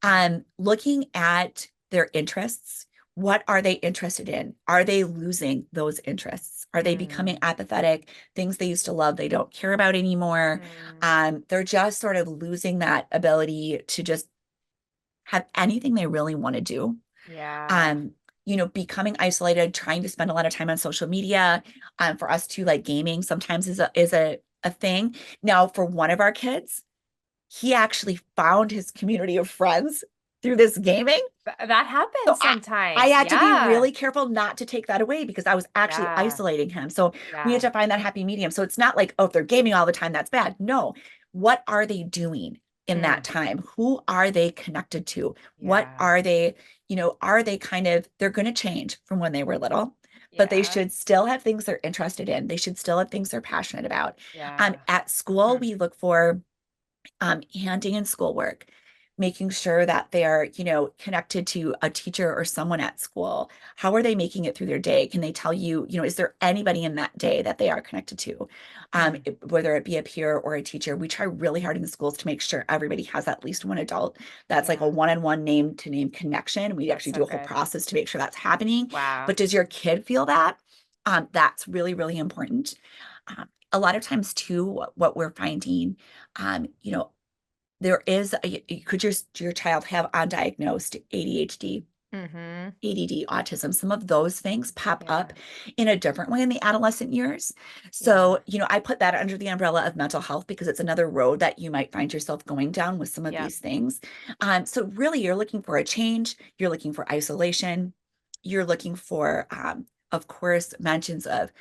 Mm, Looking at their interests. What are they interested in? Are they losing those interests? Are they becoming mm, apathetic? Things they used to love, they don't care about anymore. mm. They're just sort of losing that ability to just have anything they really want to do. Yeah. Um, becoming isolated, trying to spend a lot of time on social media. For us too, like gaming sometimes is a thing. Now, for one of our kids, he actually found his community of friends through this gaming. That So happens I sometimes. had to be Yeah. really careful not to take that away because I was actually Yeah. isolating him. So we had Yeah. to find that happy medium. So it's not like, oh, if they're gaming all the time, that's bad. No. What are they doing in that Mm, time? Who are they connected to? What yeah. are they, are they kind of, they're going to change from when they were little, but they Yeah. should still have things they're interested in. They should still have things they're passionate about. Yeah. At school, Hmm. we look for handing in schoolwork, making sure that they're, connected to a teacher or someone at school. How are they making it through their day? Can they tell you, is there anybody in that day that they are connected to? Mm. Whether it be a peer or a teacher, we try really hard in the schools to make sure everybody has at least one adult that's like a Yeah. one-on-one name to name connection. We That's actually so do a whole good. process to make sure that's happening. Wow. But does your kid feel that? That's really, really important. A lot of times too, what we're finding, there is could your child have undiagnosed ADHD? Mm-hmm. ADD, autism, some of those things pop Yeah. up in a different way in the adolescent years. Yeah. So, I put that under the umbrella of mental health because it's another road that you might find yourself going down with some of Yep. these things. So really you're looking for a change, you're looking for isolation, you're looking for, of course, mentions of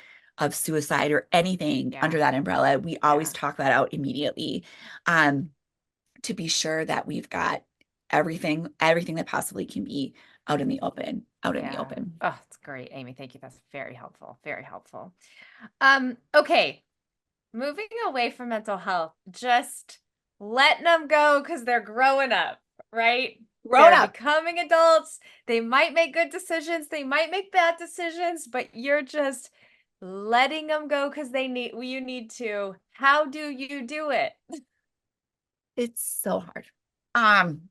suicide or anything Yeah. under that umbrella. We always Yeah. talk that out immediately. Um, to be sure that we've got everything that possibly can be out in the Yeah. open. Oh, it's great, Amy. Thank you. That's very helpful. Very helpful. Okay. Moving away from mental health, just letting them go because they're growing up, right? Grown They're up. becoming adults. They might make good decisions. They might make bad decisions, but you're just letting them go because you need to. How do you do it? It's so hard. Um,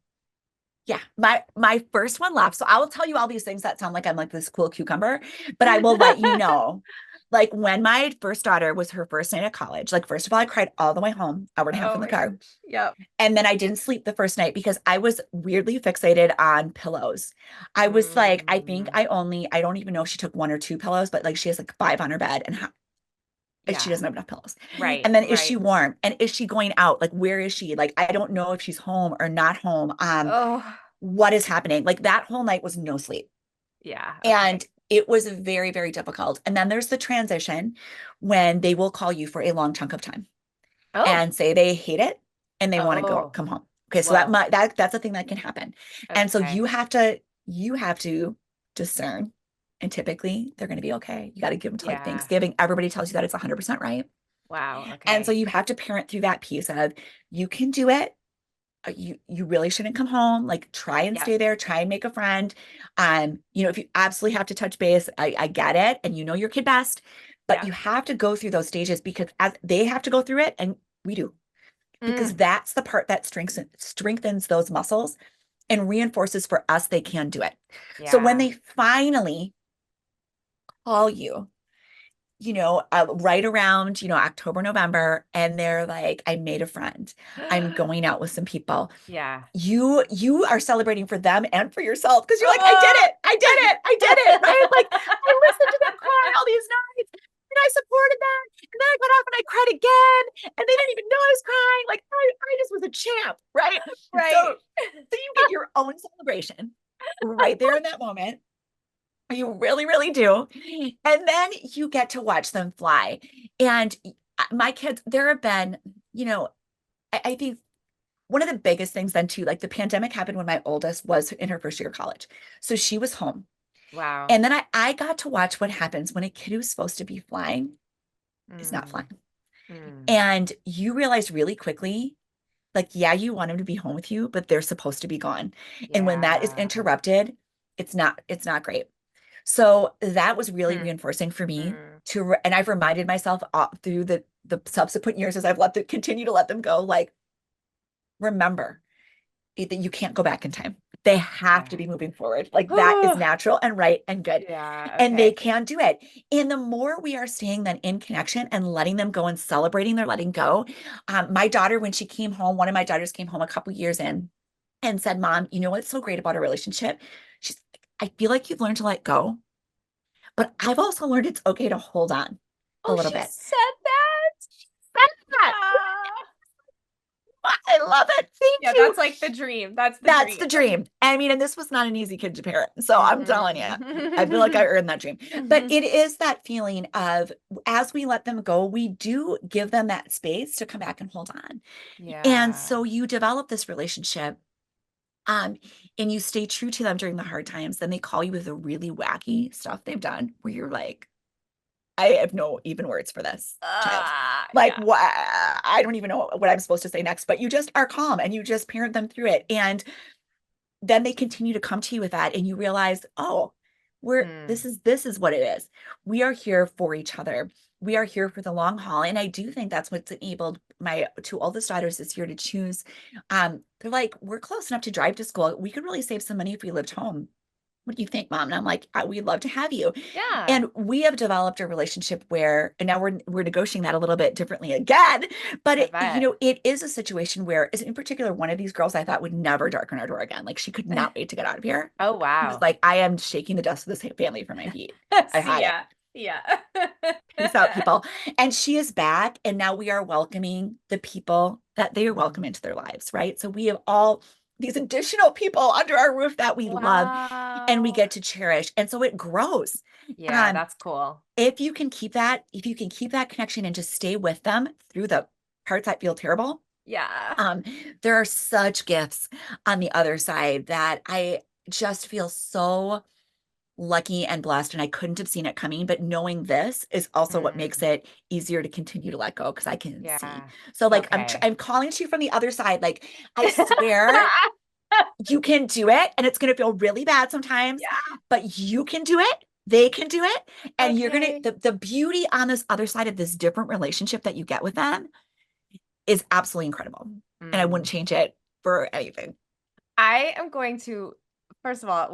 yeah, my first one left. So I will tell you all these things that sound like I'm like this cool cucumber, but I will let you know. Like when my first daughter was her first night at college, like first of all, I cried all the way home, hour and a half Oh in the my car. gosh. Yep. And then I didn't sleep the first night because I was weirdly fixated on pillows. I was like, I think Mm, I don't even know if she took one or two pillows, but like she has like five on her bed and she yeah. doesn't have enough pillows. Right. And then is she Right. warm? And is she going out? Like, where is she? Like, I don't know if she's home or not home. Oh, What is happening? Like that whole night was no sleep. yeah. And Okay. it was very, very difficult. And then there's the transition when they will call you for a long chunk of time Oh. and say they hate it and they want to Oh. come home. Okay, so Whoa. that's a thing that can happen. And so Okay. you have to discern. And typically they're going to be okay. You got to give them to like Yeah. Thanksgiving. Everybody tells you that it's 100% right. Wow. And so Okay. you have to parent through that piece of you can do it. You really shouldn't come home. Like try and Yep. stay there, try and make a friend. If you absolutely have to touch base, I get it. And you know your kid best, but you Yep. have to go through those stages because as they have to go through it, and we do, because Mm, that's the part that strengthens those muscles and reinforces for us they can do it. So when yeah. they finally call you right around, October, November, and they're like, I made a friend. I'm going out with some people. Yeah. You are celebrating for them and for yourself because you're like, I did Oh. it. I did it. I did it. Right? Like I listened to them cry all these nights and I supported them. And then I got off and I cried again. And they didn't even know I was crying. Like I just was a champ. Right. Right. So you get your own celebration right there in that moment. You really, really do. And then you get to watch them fly. And my kids, there have been, I think one of the biggest things then too, like the pandemic happened when my oldest was in her first year of college. So she was home. Wow. And then I got to watch what happens when a kid who's supposed to be flying is not Mm, flying. mm. And you realize really quickly, like, yeah, you want them to be home with you, but they're supposed to be gone. And when that is Yeah. interrupted, it's not great. So that was really Hmm. reinforcing for me Mm. and I've reminded myself through the subsequent years as I've continue to let them go, like, remember that you can't go back in time. They have to Yeah. be moving forward. Like that is Oh, natural and right and good. yeah. And they Okay. can do it. And the more we are staying then in connection and letting them go and celebrating their letting go. My daughter, when she came home, one of my daughters came home a couple years in and said, Mom, you know what's so great about our relationship? She's like, I feel like you've learned to let go, but I've also learned it's okay to hold on a Oh, little she bit. said that. That, Ah. I love it. Thank Yeah, you. that's like the dream. That's the That's the dream. dream. I mean, and this was not an easy kid to parent. So I'm telling you, I feel like I Mhm. earned that dream. But it is that feeling of as we let them go, we do give them that space to come back and hold on. And Yeah. so you develop this relationship, um, and you stay true to them during the hard times. Then they call you with the really wacky stuff they've done where you're like, I have no even words for this child. Like, Yeah. what? I don't even know what I'm supposed to say next, but you just are calm and you just parent them through it. And then they continue to come to you with that and you realize, oh, Hmm. this is what it is. We are here for each other. We are here for the long haul. And I do think that's what's enabled my two oldest daughters this year to choose. They're like, we're close enough to drive to school. We could really save some money if we lived home. what do you think, Mom? And I'm like, we'd love to have you. Yeah. And we have developed a relationship where, and now we're negotiating that a little bit differently again. But I bet. it is a situation where, in particular, one of these girls I thought would never darken our door again. Like she could not wait to get out of here. Oh, She was wow. like, I am shaking the dust of this family from my feet. I See had it. ya. Yeah. Peace out, people. And she is back, and now we are welcoming the people that they are welcome into their lives, right? So we have all these additional people under our roof that we love and we Wow. get to cherish. And so it grows. Yeah, Um, that's cool. if you can keep that connection and just stay with them through the parts that feel terrible, Yeah. um, there are such gifts on the other side that I just feel so lucky and blessed, and I couldn't have seen it coming. But knowing this is also what makes Mm, it easier to continue to let go because I can see. yeah. So like Okay. I'm calling to you from the other side. Like I swear you can do it, and it's gonna feel really bad sometimes, Yeah. but you can do it. They can do it, and you're gonna Okay. the beauty on this other side of this different relationship that you get with them is absolutely incredible, and I wouldn't Mm. change it for anything. I am going to, first of all,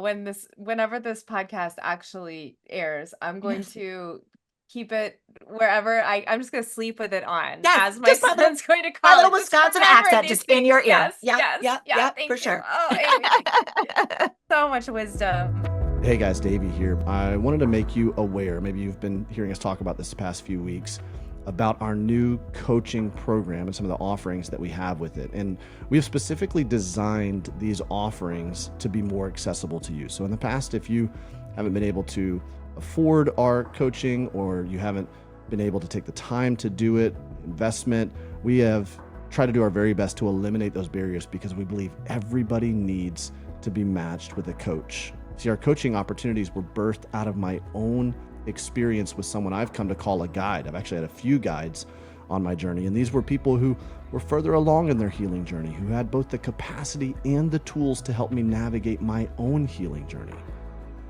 whenever this podcast actually airs, I'm going Yes, to keep it wherever I'm just going to sleep with it on yes, as my just son's going to my little college. Just Wisconsin remember accent these just in things. your ear. Yes, Yep, yes, yep, yeah. yep, for Thank you. sure. Oh, Amy, thank you. So much wisdom. Hey guys, Davey here. I wanted to make you aware, maybe you've been hearing us talk about this the past few weeks, about our new coaching program and some of the offerings that we have with it. And we have specifically designed these offerings to be more accessible to you. So in the past, if you haven't been able to afford our coaching or you haven't been able to take the time to do it, investment, we have tried to do our very best to eliminate those barriers because we believe everybody needs to be matched with a coach. See, our coaching opportunities were birthed out of my own experience with someone I've come to call a guide. I've actually had a few guides on my journey, and these were people who were further along in their healing journey, who had both the capacity and the tools to help me navigate my own healing journey.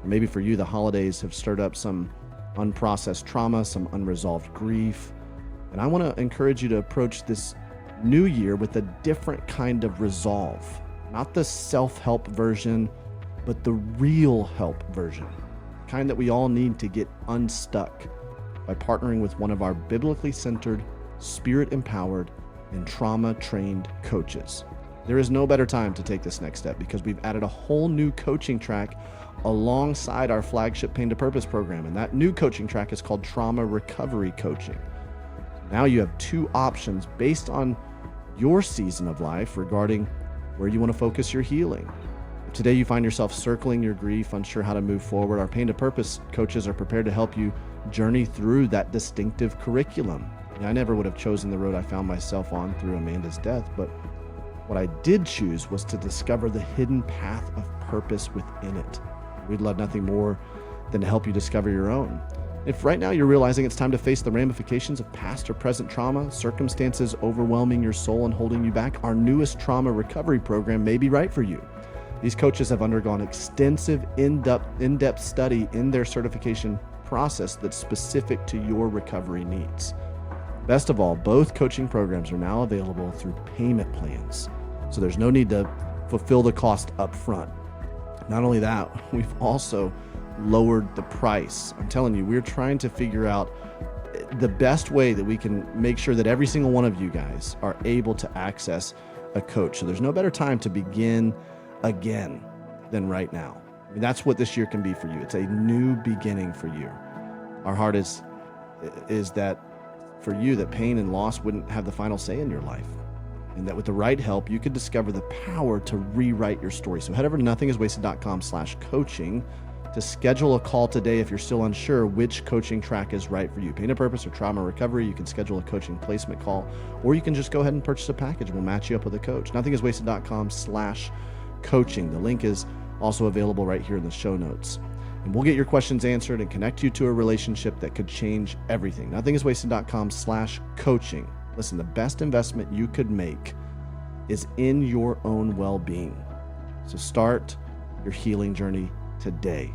Maybe for you, the holidays have stirred up some unprocessed trauma, some unresolved grief, and I want to encourage you to approach this new year with a different kind of resolve, not the self-help version, but the real help version, the kind that we all need to get unstuck by partnering with one of our biblically centered, spirit empowered, and trauma trained coaches. There is no better time to take this next step because we've added a whole new coaching track alongside our flagship Pain to Purpose program. And that new coaching track is called Trauma Recovery Coaching. Now you have two options based on your season of life regarding where you want to focus your healing. If today you find yourself circling your grief, unsure how to move forward, our Pain to Purpose coaches are prepared to help you journey through that distinctive curriculum. I never would have chosen the road I found myself on through Amanda's death, but what I did choose was to discover the hidden path of purpose within it. We'd love nothing more than to help you discover your own. If right now you're realizing it's time to face the ramifications of past or present trauma, circumstances overwhelming your soul and holding you back, our newest trauma recovery program may be right for you. These coaches have undergone extensive, in-depth study in their certification process that's specific to your recovery needs. Best of all, both coaching programs are now available through payment plans, so there's no need to fulfill the cost up front. Not only that, we've also lowered the price. I'm telling you, we're trying to figure out the best way that we can make sure that every single one of you guys are able to access a coach. So there's no better time to begin again than right now. I mean, that's what this year can be for you. It's a new beginning for you. Our heart is that for you, that pain and loss wouldn't have the final say in your life. And that with the right help, you could discover the power to rewrite your story. So head over to nothingiswasted.com/coaching to schedule a call today if you're still unsure which coaching track is right for you. Pain to Purpose or Trauma Recovery, you can schedule a coaching placement call, or you can just go ahead and purchase a package. We'll match you up with a coach. nothingiswasted.com/coaching. The link is also available right here in the show notes. And we'll get your questions answered and connect you to a relationship that could change everything. nothingiswasted.com/coaching. Listen, the best investment you could make is in your own well-being. So start your healing journey today.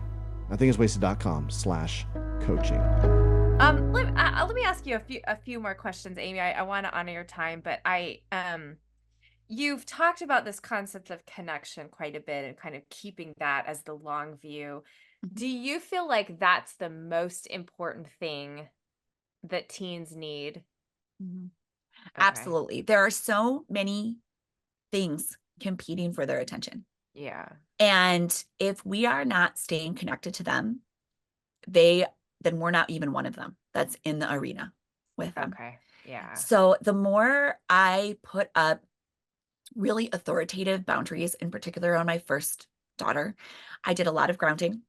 nothingiswasted.com/coaching. Let me ask you a few more questions, Amy. I want to honor your time, but you've talked about this concept of connection quite a bit and kind of keeping that as the long view. Mhm. Do you feel like that's the most important thing that teens need? Mhm. Okay. Absolutely. There are so many things competing for their attention. Yeah. And if we are not staying connected to them, they then we're not even one of them that's in the arena with them. Okay. Yeah. So the more I put up really authoritative boundaries, in particular on my first daughter, I did a lot of grounding.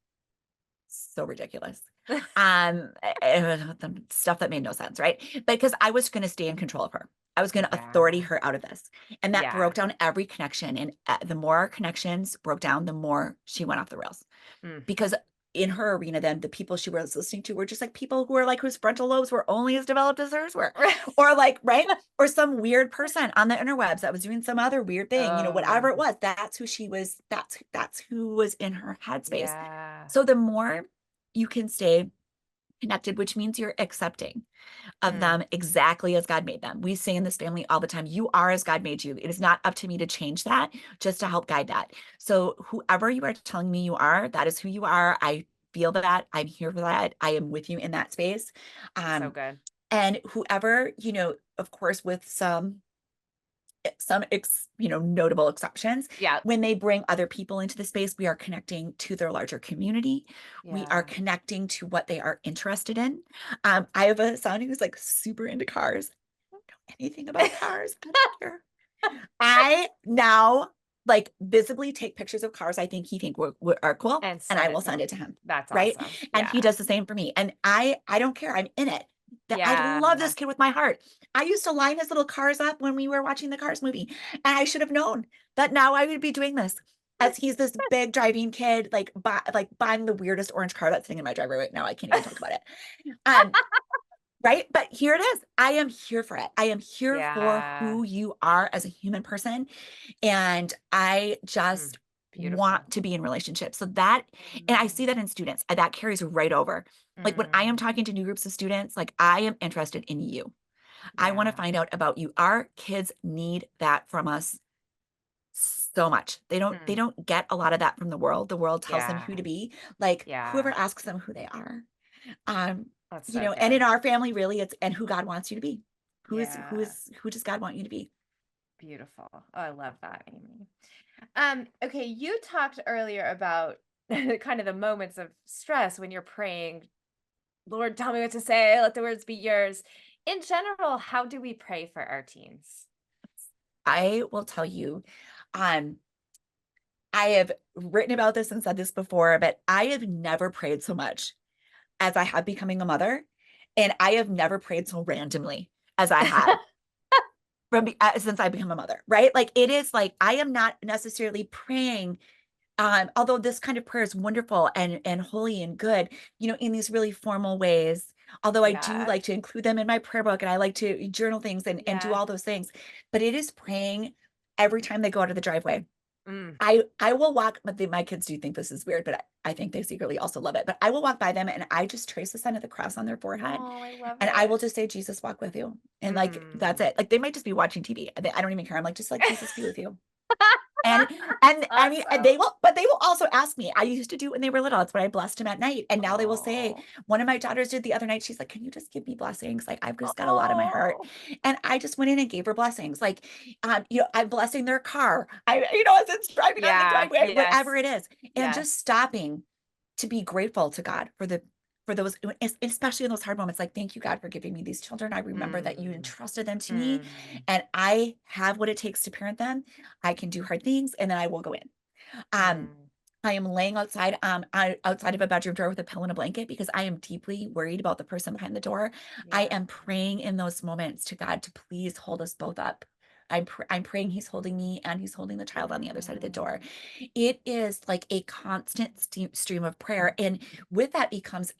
So ridiculous. The stuff that made no sense, right? Because I was going to stay in control of her. I was going to authority Yeah. her out of this. And that broke Yeah. down every connection. And the more our connections broke down, the more she went off the rails. Mm. Because in her arena, then the people she was listening to were just like people who were like whose frontal lobes were only as developed as hers were, or like, right? Or some weird person on the interwebs that was doing some other weird thing, whatever Oh, it was. That's who she was. That's who was in her headspace. yeah. So the more you can stay connected, which means you're accepting of Mm. them exactly as God made them. We say in this family all the time, you are as God made you. It is not up to me to change that, just to help guide that. So whoever you are telling me you are, that is who you are. I feel that. I'm here for that. I am with you in that space. So Um, good. and whoever, of course, with notable exceptions, Yeah. when they bring other people into the space, we are connecting to their larger community. We are Yeah. connecting to what they are interested in. I have a son who's like super into cars. I don't know anything about cars. I don't care. I now like visibly take pictures of cars I think he think are cool, And and I send will it to send him. it to him. That's Right. awesome. And he Yeah. does the same for me. And I don't care. I'm in it. That I love Yeah. this kid with my heart. I used to line his little cars up when we were watching the Cars movie. And I should have known that now I would be doing this. As he's this big driving kid, like buying the weirdest orange car that's sitting in my driveway right now. I can't even talk about it. Um, right. But here it is. I am here for it. I am here for Yeah. who you are as a human person. And I Mm. just Beautiful. want to be in relationships. So that, and I see Mm. that in students, that carries right over. Like when I am Mm. talking to new groups of students, like I am interested in you. I want to Yeah. find out about you. Our kids need that from us so much. They Mm. don't get a lot of that from the world. The world tells them Yeah. who to be. Like whoever Yeah. asks them who they are. Um, That's so and in good. our family, really, it's and who God wants you to be. Yeah. Who does God want you to be? Beautiful. Oh, I love that, Amy. Okay, you talked earlier about kind of the moments of stress when you're praying, Lord, tell me what to say, let the words be yours. In general, how do we pray for our teens? I will tell you, um, I have written about this and said this before, but I have never prayed so much as I have becoming a mother. And I have never prayed so randomly as I have since I become a mother, right? Like it is like I am not necessarily praying, although this kind of prayer is wonderful and holy and good, in these really formal ways. Although I do Yeah. like to include them in my prayer book and I like to journal things and do Yeah. all those things, but it is praying every time they go out of the driveway. Mm. I will walk, but my kids do think this is weird, but I think they secretly also love it. But I will walk by them and I just trace the sign of the cross on their forehead, Oh, I love and I will it. just say, "Jesus, walk with you," and like that's Mm. it. Like they might just be watching TV. I don't even care. I'm like, just like Jesus be with you. And and I mean, and they Awesome. will, but they will also ask me. I used to do it when they were little. It's when I blessed them at night. And now they will say, Oh. one of my daughters did the other night. She's like, "Can you just give me blessings? Like I've just got a lot on my heart." Oh. And I just went in and gave her blessings. Like, I'm blessing their car. As it's driving on the Yeah. driveway, whatever Yes. it is, and just Yes. stopping to be grateful to God for those, especially in those hard moments. Like, thank you, God, for giving me these children. I remember that you Mm. entrusted them to me, Mm. and I have what it takes to parent them. I can do hard things, and then I will go in. Um, Mm. I am laying outside, outside of a bedroom door with a pillow and a blanket because I am deeply worried about the person behind the door. I Yeah. am praying in those moments to God to please hold us both up. I'm praying He's holding me and He's holding the child on the other side of the door. Mm. It is like a constant stream of prayer, and with that becomes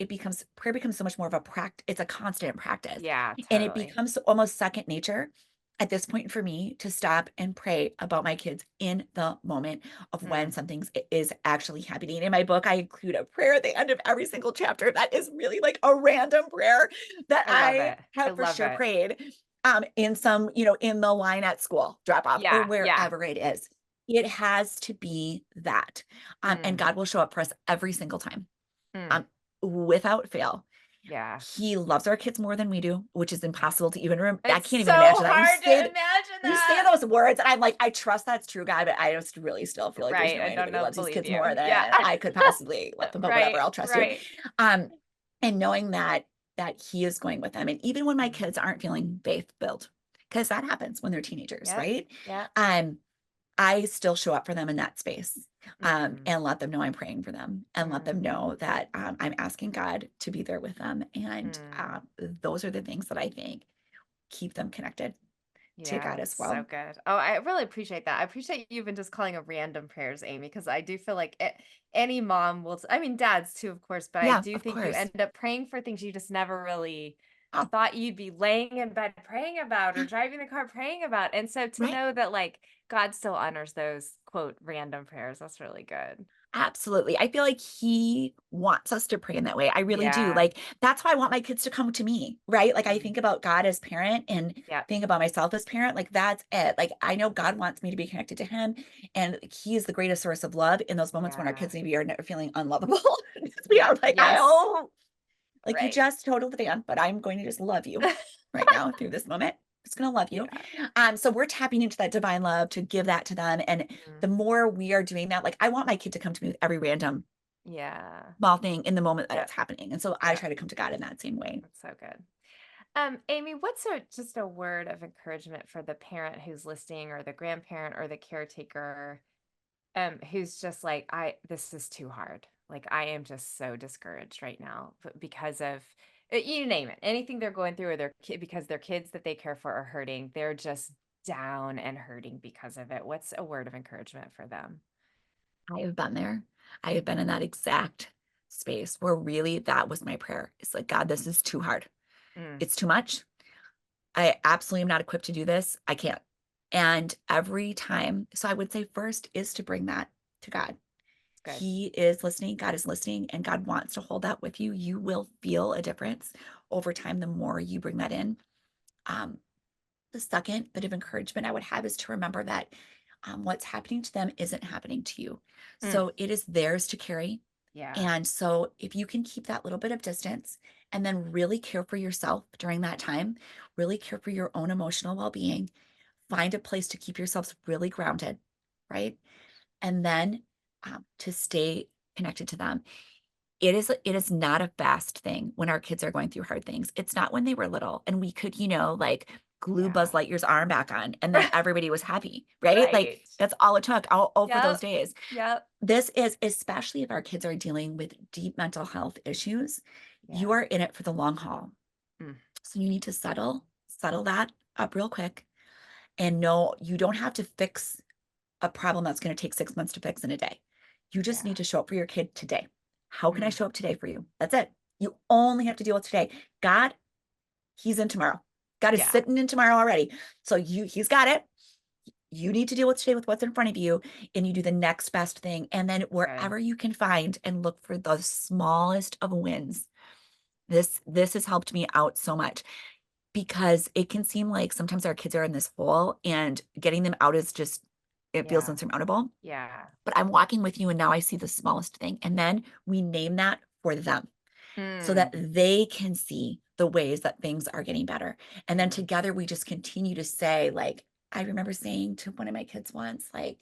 prayer becomes so much more of a practice. It's a constant practice, Yeah, and it totally. becomes almost second nature at this point for me to stop and pray about my kids in the moment of when Mm. something is actually happening. In my book, I include a prayer at the end of every single chapter that is really like a random prayer that I love I it. I have for love sure it. prayed. in some, in the line at school, drop off or Yeah. Yeah. wherever it is. It has to be that. And Mm, God will show up for us every single time, mm, um, without fail. yeah. He loves our kids more than we do, which is impossible to even remember. I It's can't so even imagine that. hard to imagine You say that. those words, and I'm like, I trust that's true, God, but I just really still feel like there's Right. no I way don't anybody know. loves these Believe kids you. more Yeah. than I could possibly love them, but whatever, Right. I'll trust you. Right. Um, and knowing that he is going with them. And even when my Mm. kids aren't feeling faith filled, because that happens when they're teenagers, Yep. right? Yep. I still show up for them in that space, Mm. and let them know I'm praying for them, and let them Mm. know that I'm asking God to be there with them. And Mm. those are the things that I think keep them connected to Yeah, God as so well. good. Oh, I really appreciate that. I appreciate you even just calling them random prayers, Amy, because I do feel like any mom will, I mean, dads too, of course, but I Yeah, do of think you course. end up praying for things you just never really Oh, thought you'd be laying in bed praying about or yeah, driving the car praying about. And so to right. know that like God still honors those quote random prayers, that's really good. Absolutely. I feel like he wants us to pray in that way. I really do. Yeah. Like, that's why I want my kids to come to me, right? Like, I Mm. think about God as parent and Yep. think about myself as parent. Like, that's it. Like, I know God wants me to be connected to him, and he is the greatest source of love in those moments when our Yeah. kids maybe are feeling unlovable. We Yep. are like, Yes. like you Right. just totaled the fan, but I'm going to just love you right now through this moment. Just going to love you. Yeah. So we're tapping into that divine love to give that to them. And Mm. the more we are doing that, like I want my kid to come to me with every random Yeah. small thing in the moment that Yep. it's happening. And so I Yep. try to come to God in that same way. That's so good. Amy, what's just a word of encouragement for the parent who's listening or the grandparent or the caretaker, who's just like, this is too hard. Like I am just so discouraged right now because of you name it, anything they're going through or their kid because their kids that they care for are hurting. They're just down and hurting because of it. What's a word of encouragement for them? I have been there. I have been in that exact space where really that was my prayer. It's like, God, this is too hard. Mm, It's too much. I absolutely am not equipped to do this. I can't. And every time, so I would say first is to bring that to God. good. He is listening, God is listening, and God wants to hold that with you. You will feel a difference over time the more you bring that in. Um, the second bit of encouragement I would have is to remember that what's happening to them isn't happening to you. Mm, So it is theirs to carry. yeah. And so if you can keep that little bit of distance and then really care for yourself during that time, really care for your own emotional well being, find a place to keep yourselves really grounded, right? And then to stay connected to them. It is not a fast thing when our kids are going through hard things. It's not when they were little and we could, like glue Buzz Yeah. Lightyear's arm back on and then everybody was happy, right? Like Right. that's all it took, all for those Yep. days. Yep. This is especially if our kids are dealing with deep mental health issues, you Yeah. are in it for the long haul. Mm, So you need to settle that up real quick and know you don't have to fix a problem that's going to take 6 months to fix in a day. You just yeah. need to show up for your kid today. How can I Mm, show up today for you? That's it. You only have to deal with today. God, he's in tomorrow. God is yeah. sitting in tomorrow already. So he's got it. You need to deal with today with what's in front of you, and you do the next best thing. And then Good. wherever you can find and look for the smallest of wins. This has helped me out so much because it can seem like sometimes our kids are in this hole and getting them out is just it feels Yeah. insurmountable. Yeah. But I'm walking with you and now I see the smallest thing. And then we name that for them so that Mm, they can see the ways that things are getting better. And then mm, together we just continue to say, like, I remember saying to one of my kids once, like,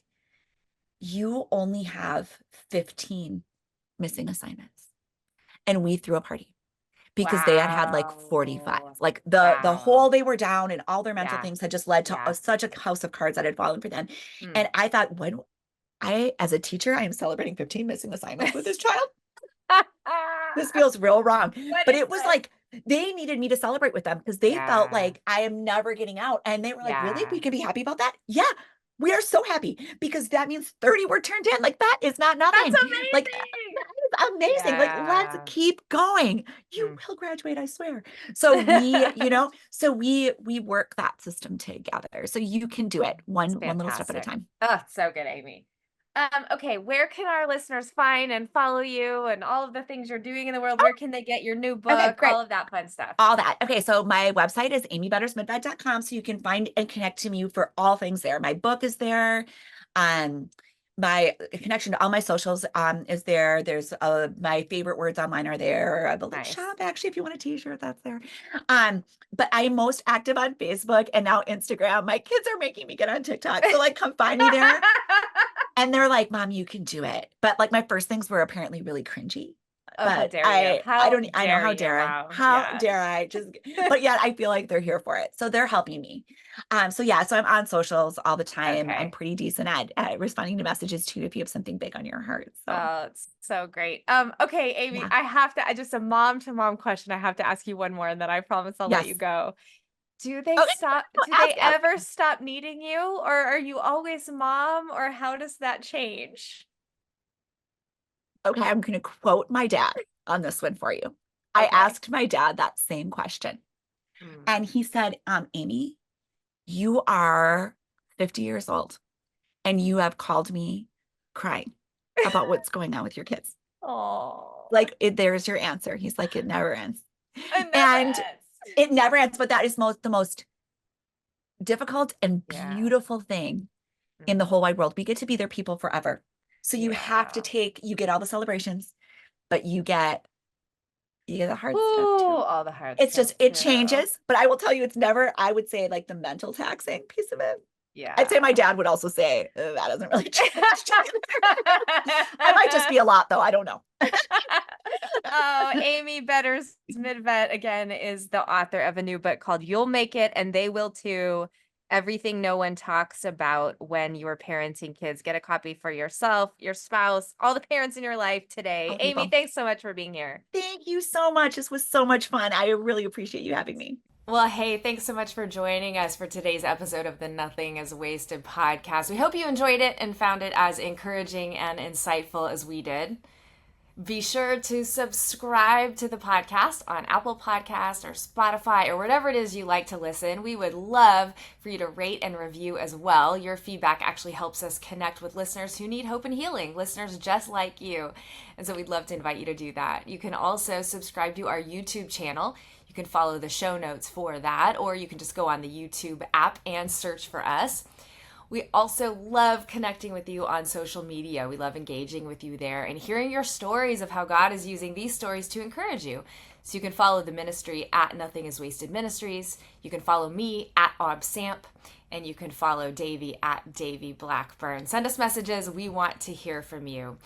you only have 15 missing assignments. And we threw a party because they had had like 45. wow. Like the Wow. whole they were down and all their mental Yeah. things had just led to Yeah. such a house of cards that had fallen for them. Mm. And I thought, when as a teacher, I am celebrating 15 missing assignments with this child. This feels real wrong. What But is it was it? like they needed me to celebrate with them because they felt Yeah. like I am never getting out. And they were like, really? We Yeah. can be happy about that? Yeah. We are so happy because that means 30 were turned in. Like that is not That's nothing. Like amazing. that is amazing. Like let's Yeah. keep going. You Mm. will graduate, I swear. So we work that system together. So you can do it It's one little step at a fantastic. time. Oh, so good, Amy. Okay, where can our listeners find and follow you and all of the things you're doing in the world? Where can they get your new Okay, book? great. All of that fun stuff. All that. Okay, so my website is amybettersmidtvedt.com, so you can find and connect to me for all things there. My book is there. Um, my connection to all my socials is there. There's my favorite words online are there. I have a link Nice. shop actually if you want a t-shirt, that's there. But I am most active on Facebook and now Instagram. My kids are making me get on TikTok. So like come find me there. And they're like, Mom, you can do it. But like my first things were apparently really cringy. Oh, how But dare you? I How don't I know dare how you? dare I? Wow. How Yeah. dare I just but yet I feel like they're here for it. So they're helping me. So yeah, so I'm on socials all the time. I'm Okay. pretty decent at responding to messages too if you have something big on your heart. So Oh, it's so great. Okay, Amy, yeah. I just a mom to mom question. I have to ask you one more and then I promise I'll let you Yes. go. Okay. Do they ever stop needing you, or are you always mom, or how does that change? Okay, I'm gonna quote my dad on this one for you. I Okay. asked my dad that same question. Hmm. And he said, Amy, you are 50 years old and you have called me crying about what's going on with your kids. Oh, Like, there's your answer. He's like, it never ends. it never And ends. it never ends. But that is the most difficult and Yeah. beautiful thing in the Mhm. whole wide world. We get to be their people forever. So you have to Yeah. you get all the celebrations, but you get the hard stuff Ooh, too. all the hard It's stuff just, it too. changes. But I will tell you, it's never, I would say, like the mental taxing piece of it. I'd say my Yeah. dad would also say that doesn't really change. I might just be a lot though. I don't know. Oh, Amy Betters-Midtvedt again is the author of a new book called You'll Make It and They Will Too. Everything no one talks about when you're parenting kids. Get a copy for yourself, your spouse, all the parents in your life today. All Amy, people. thanks so much for being here. Thank you so much. This was so much fun. I really appreciate you having me. Well, hey, thanks so much for joining us for today's episode of the Nothing is Wasted podcast. We hope you enjoyed it and found it as encouraging and insightful as we did. Be sure to subscribe to the podcast on Apple Podcasts or Spotify or whatever it is you like to listen. We would love for you to rate and review as well. Your feedback actually helps us connect with listeners who need hope and healing, listeners just like you. And so we'd love to invite you to do that. You can also subscribe to our YouTube channel. You can follow the show notes for that, or you can just go on the YouTube app and search for us. We also love connecting with you on social media. We love engaging with you there and hearing your stories of how God is using these stories to encourage you. So you can follow the ministry at Nothing is Wasted Ministries. You can follow me at ObSamp, and you can follow Davy at Davy Blackburn. Send us messages. We want to hear from you.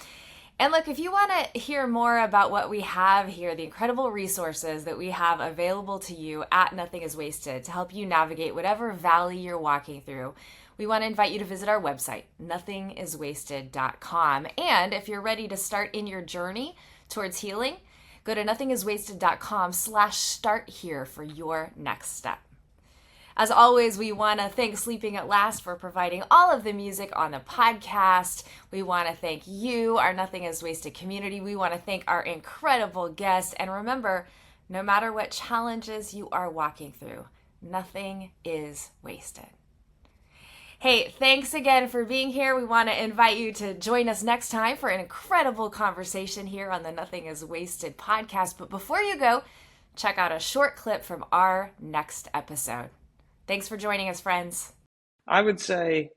And look, if you want to hear more about what we have here, the incredible resources that we have available to you at Nothing is Wasted to help you navigate whatever valley you're walking through, we want to invite you to visit our website, nothingiswasted.com. And if you're ready to start in your journey towards healing, go to nothingiswasted.com/start here for your next step. As always, we want to thank Sleeping at Last for providing all of the music on the podcast. We want to thank you, our Nothing is Wasted community. We want to thank our incredible guests. And remember, no matter what challenges you are walking through, nothing is wasted. Hey, thanks again for being here. We want to invite you to join us next time for an incredible conversation here on the Nothing is Wasted podcast. But before you go, check out a short clip from our next episode. Thanks for joining us, friends. I would say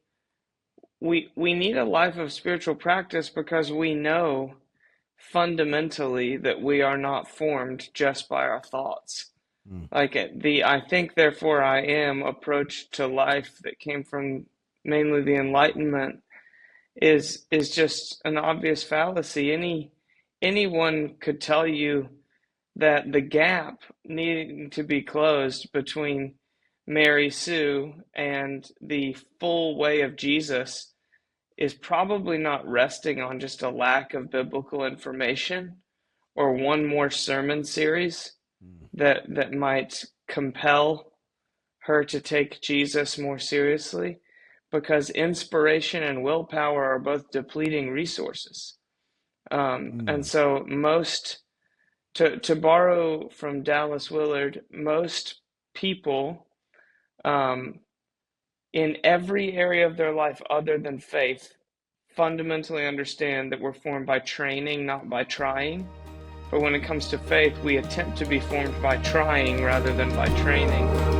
we need a life of spiritual practice because we know fundamentally that we are not formed just by our thoughts. Like the I think therefore I am approach to life that came from mainly the Enlightenment is just an obvious fallacy. Anyone could tell you that the gap needing to be closed between Mary Sue and the full way of Jesus is probably not resting on just a lack of biblical information or one more sermon series that might compel her to take Jesus more seriously, because inspiration and willpower are both depleting resources. And so to borrow from Dallas Willard, most people in every area of their life other than faith fundamentally understand that we're formed by training, not by trying. But when it comes to faith, we attempt to be formed by trying rather than by training.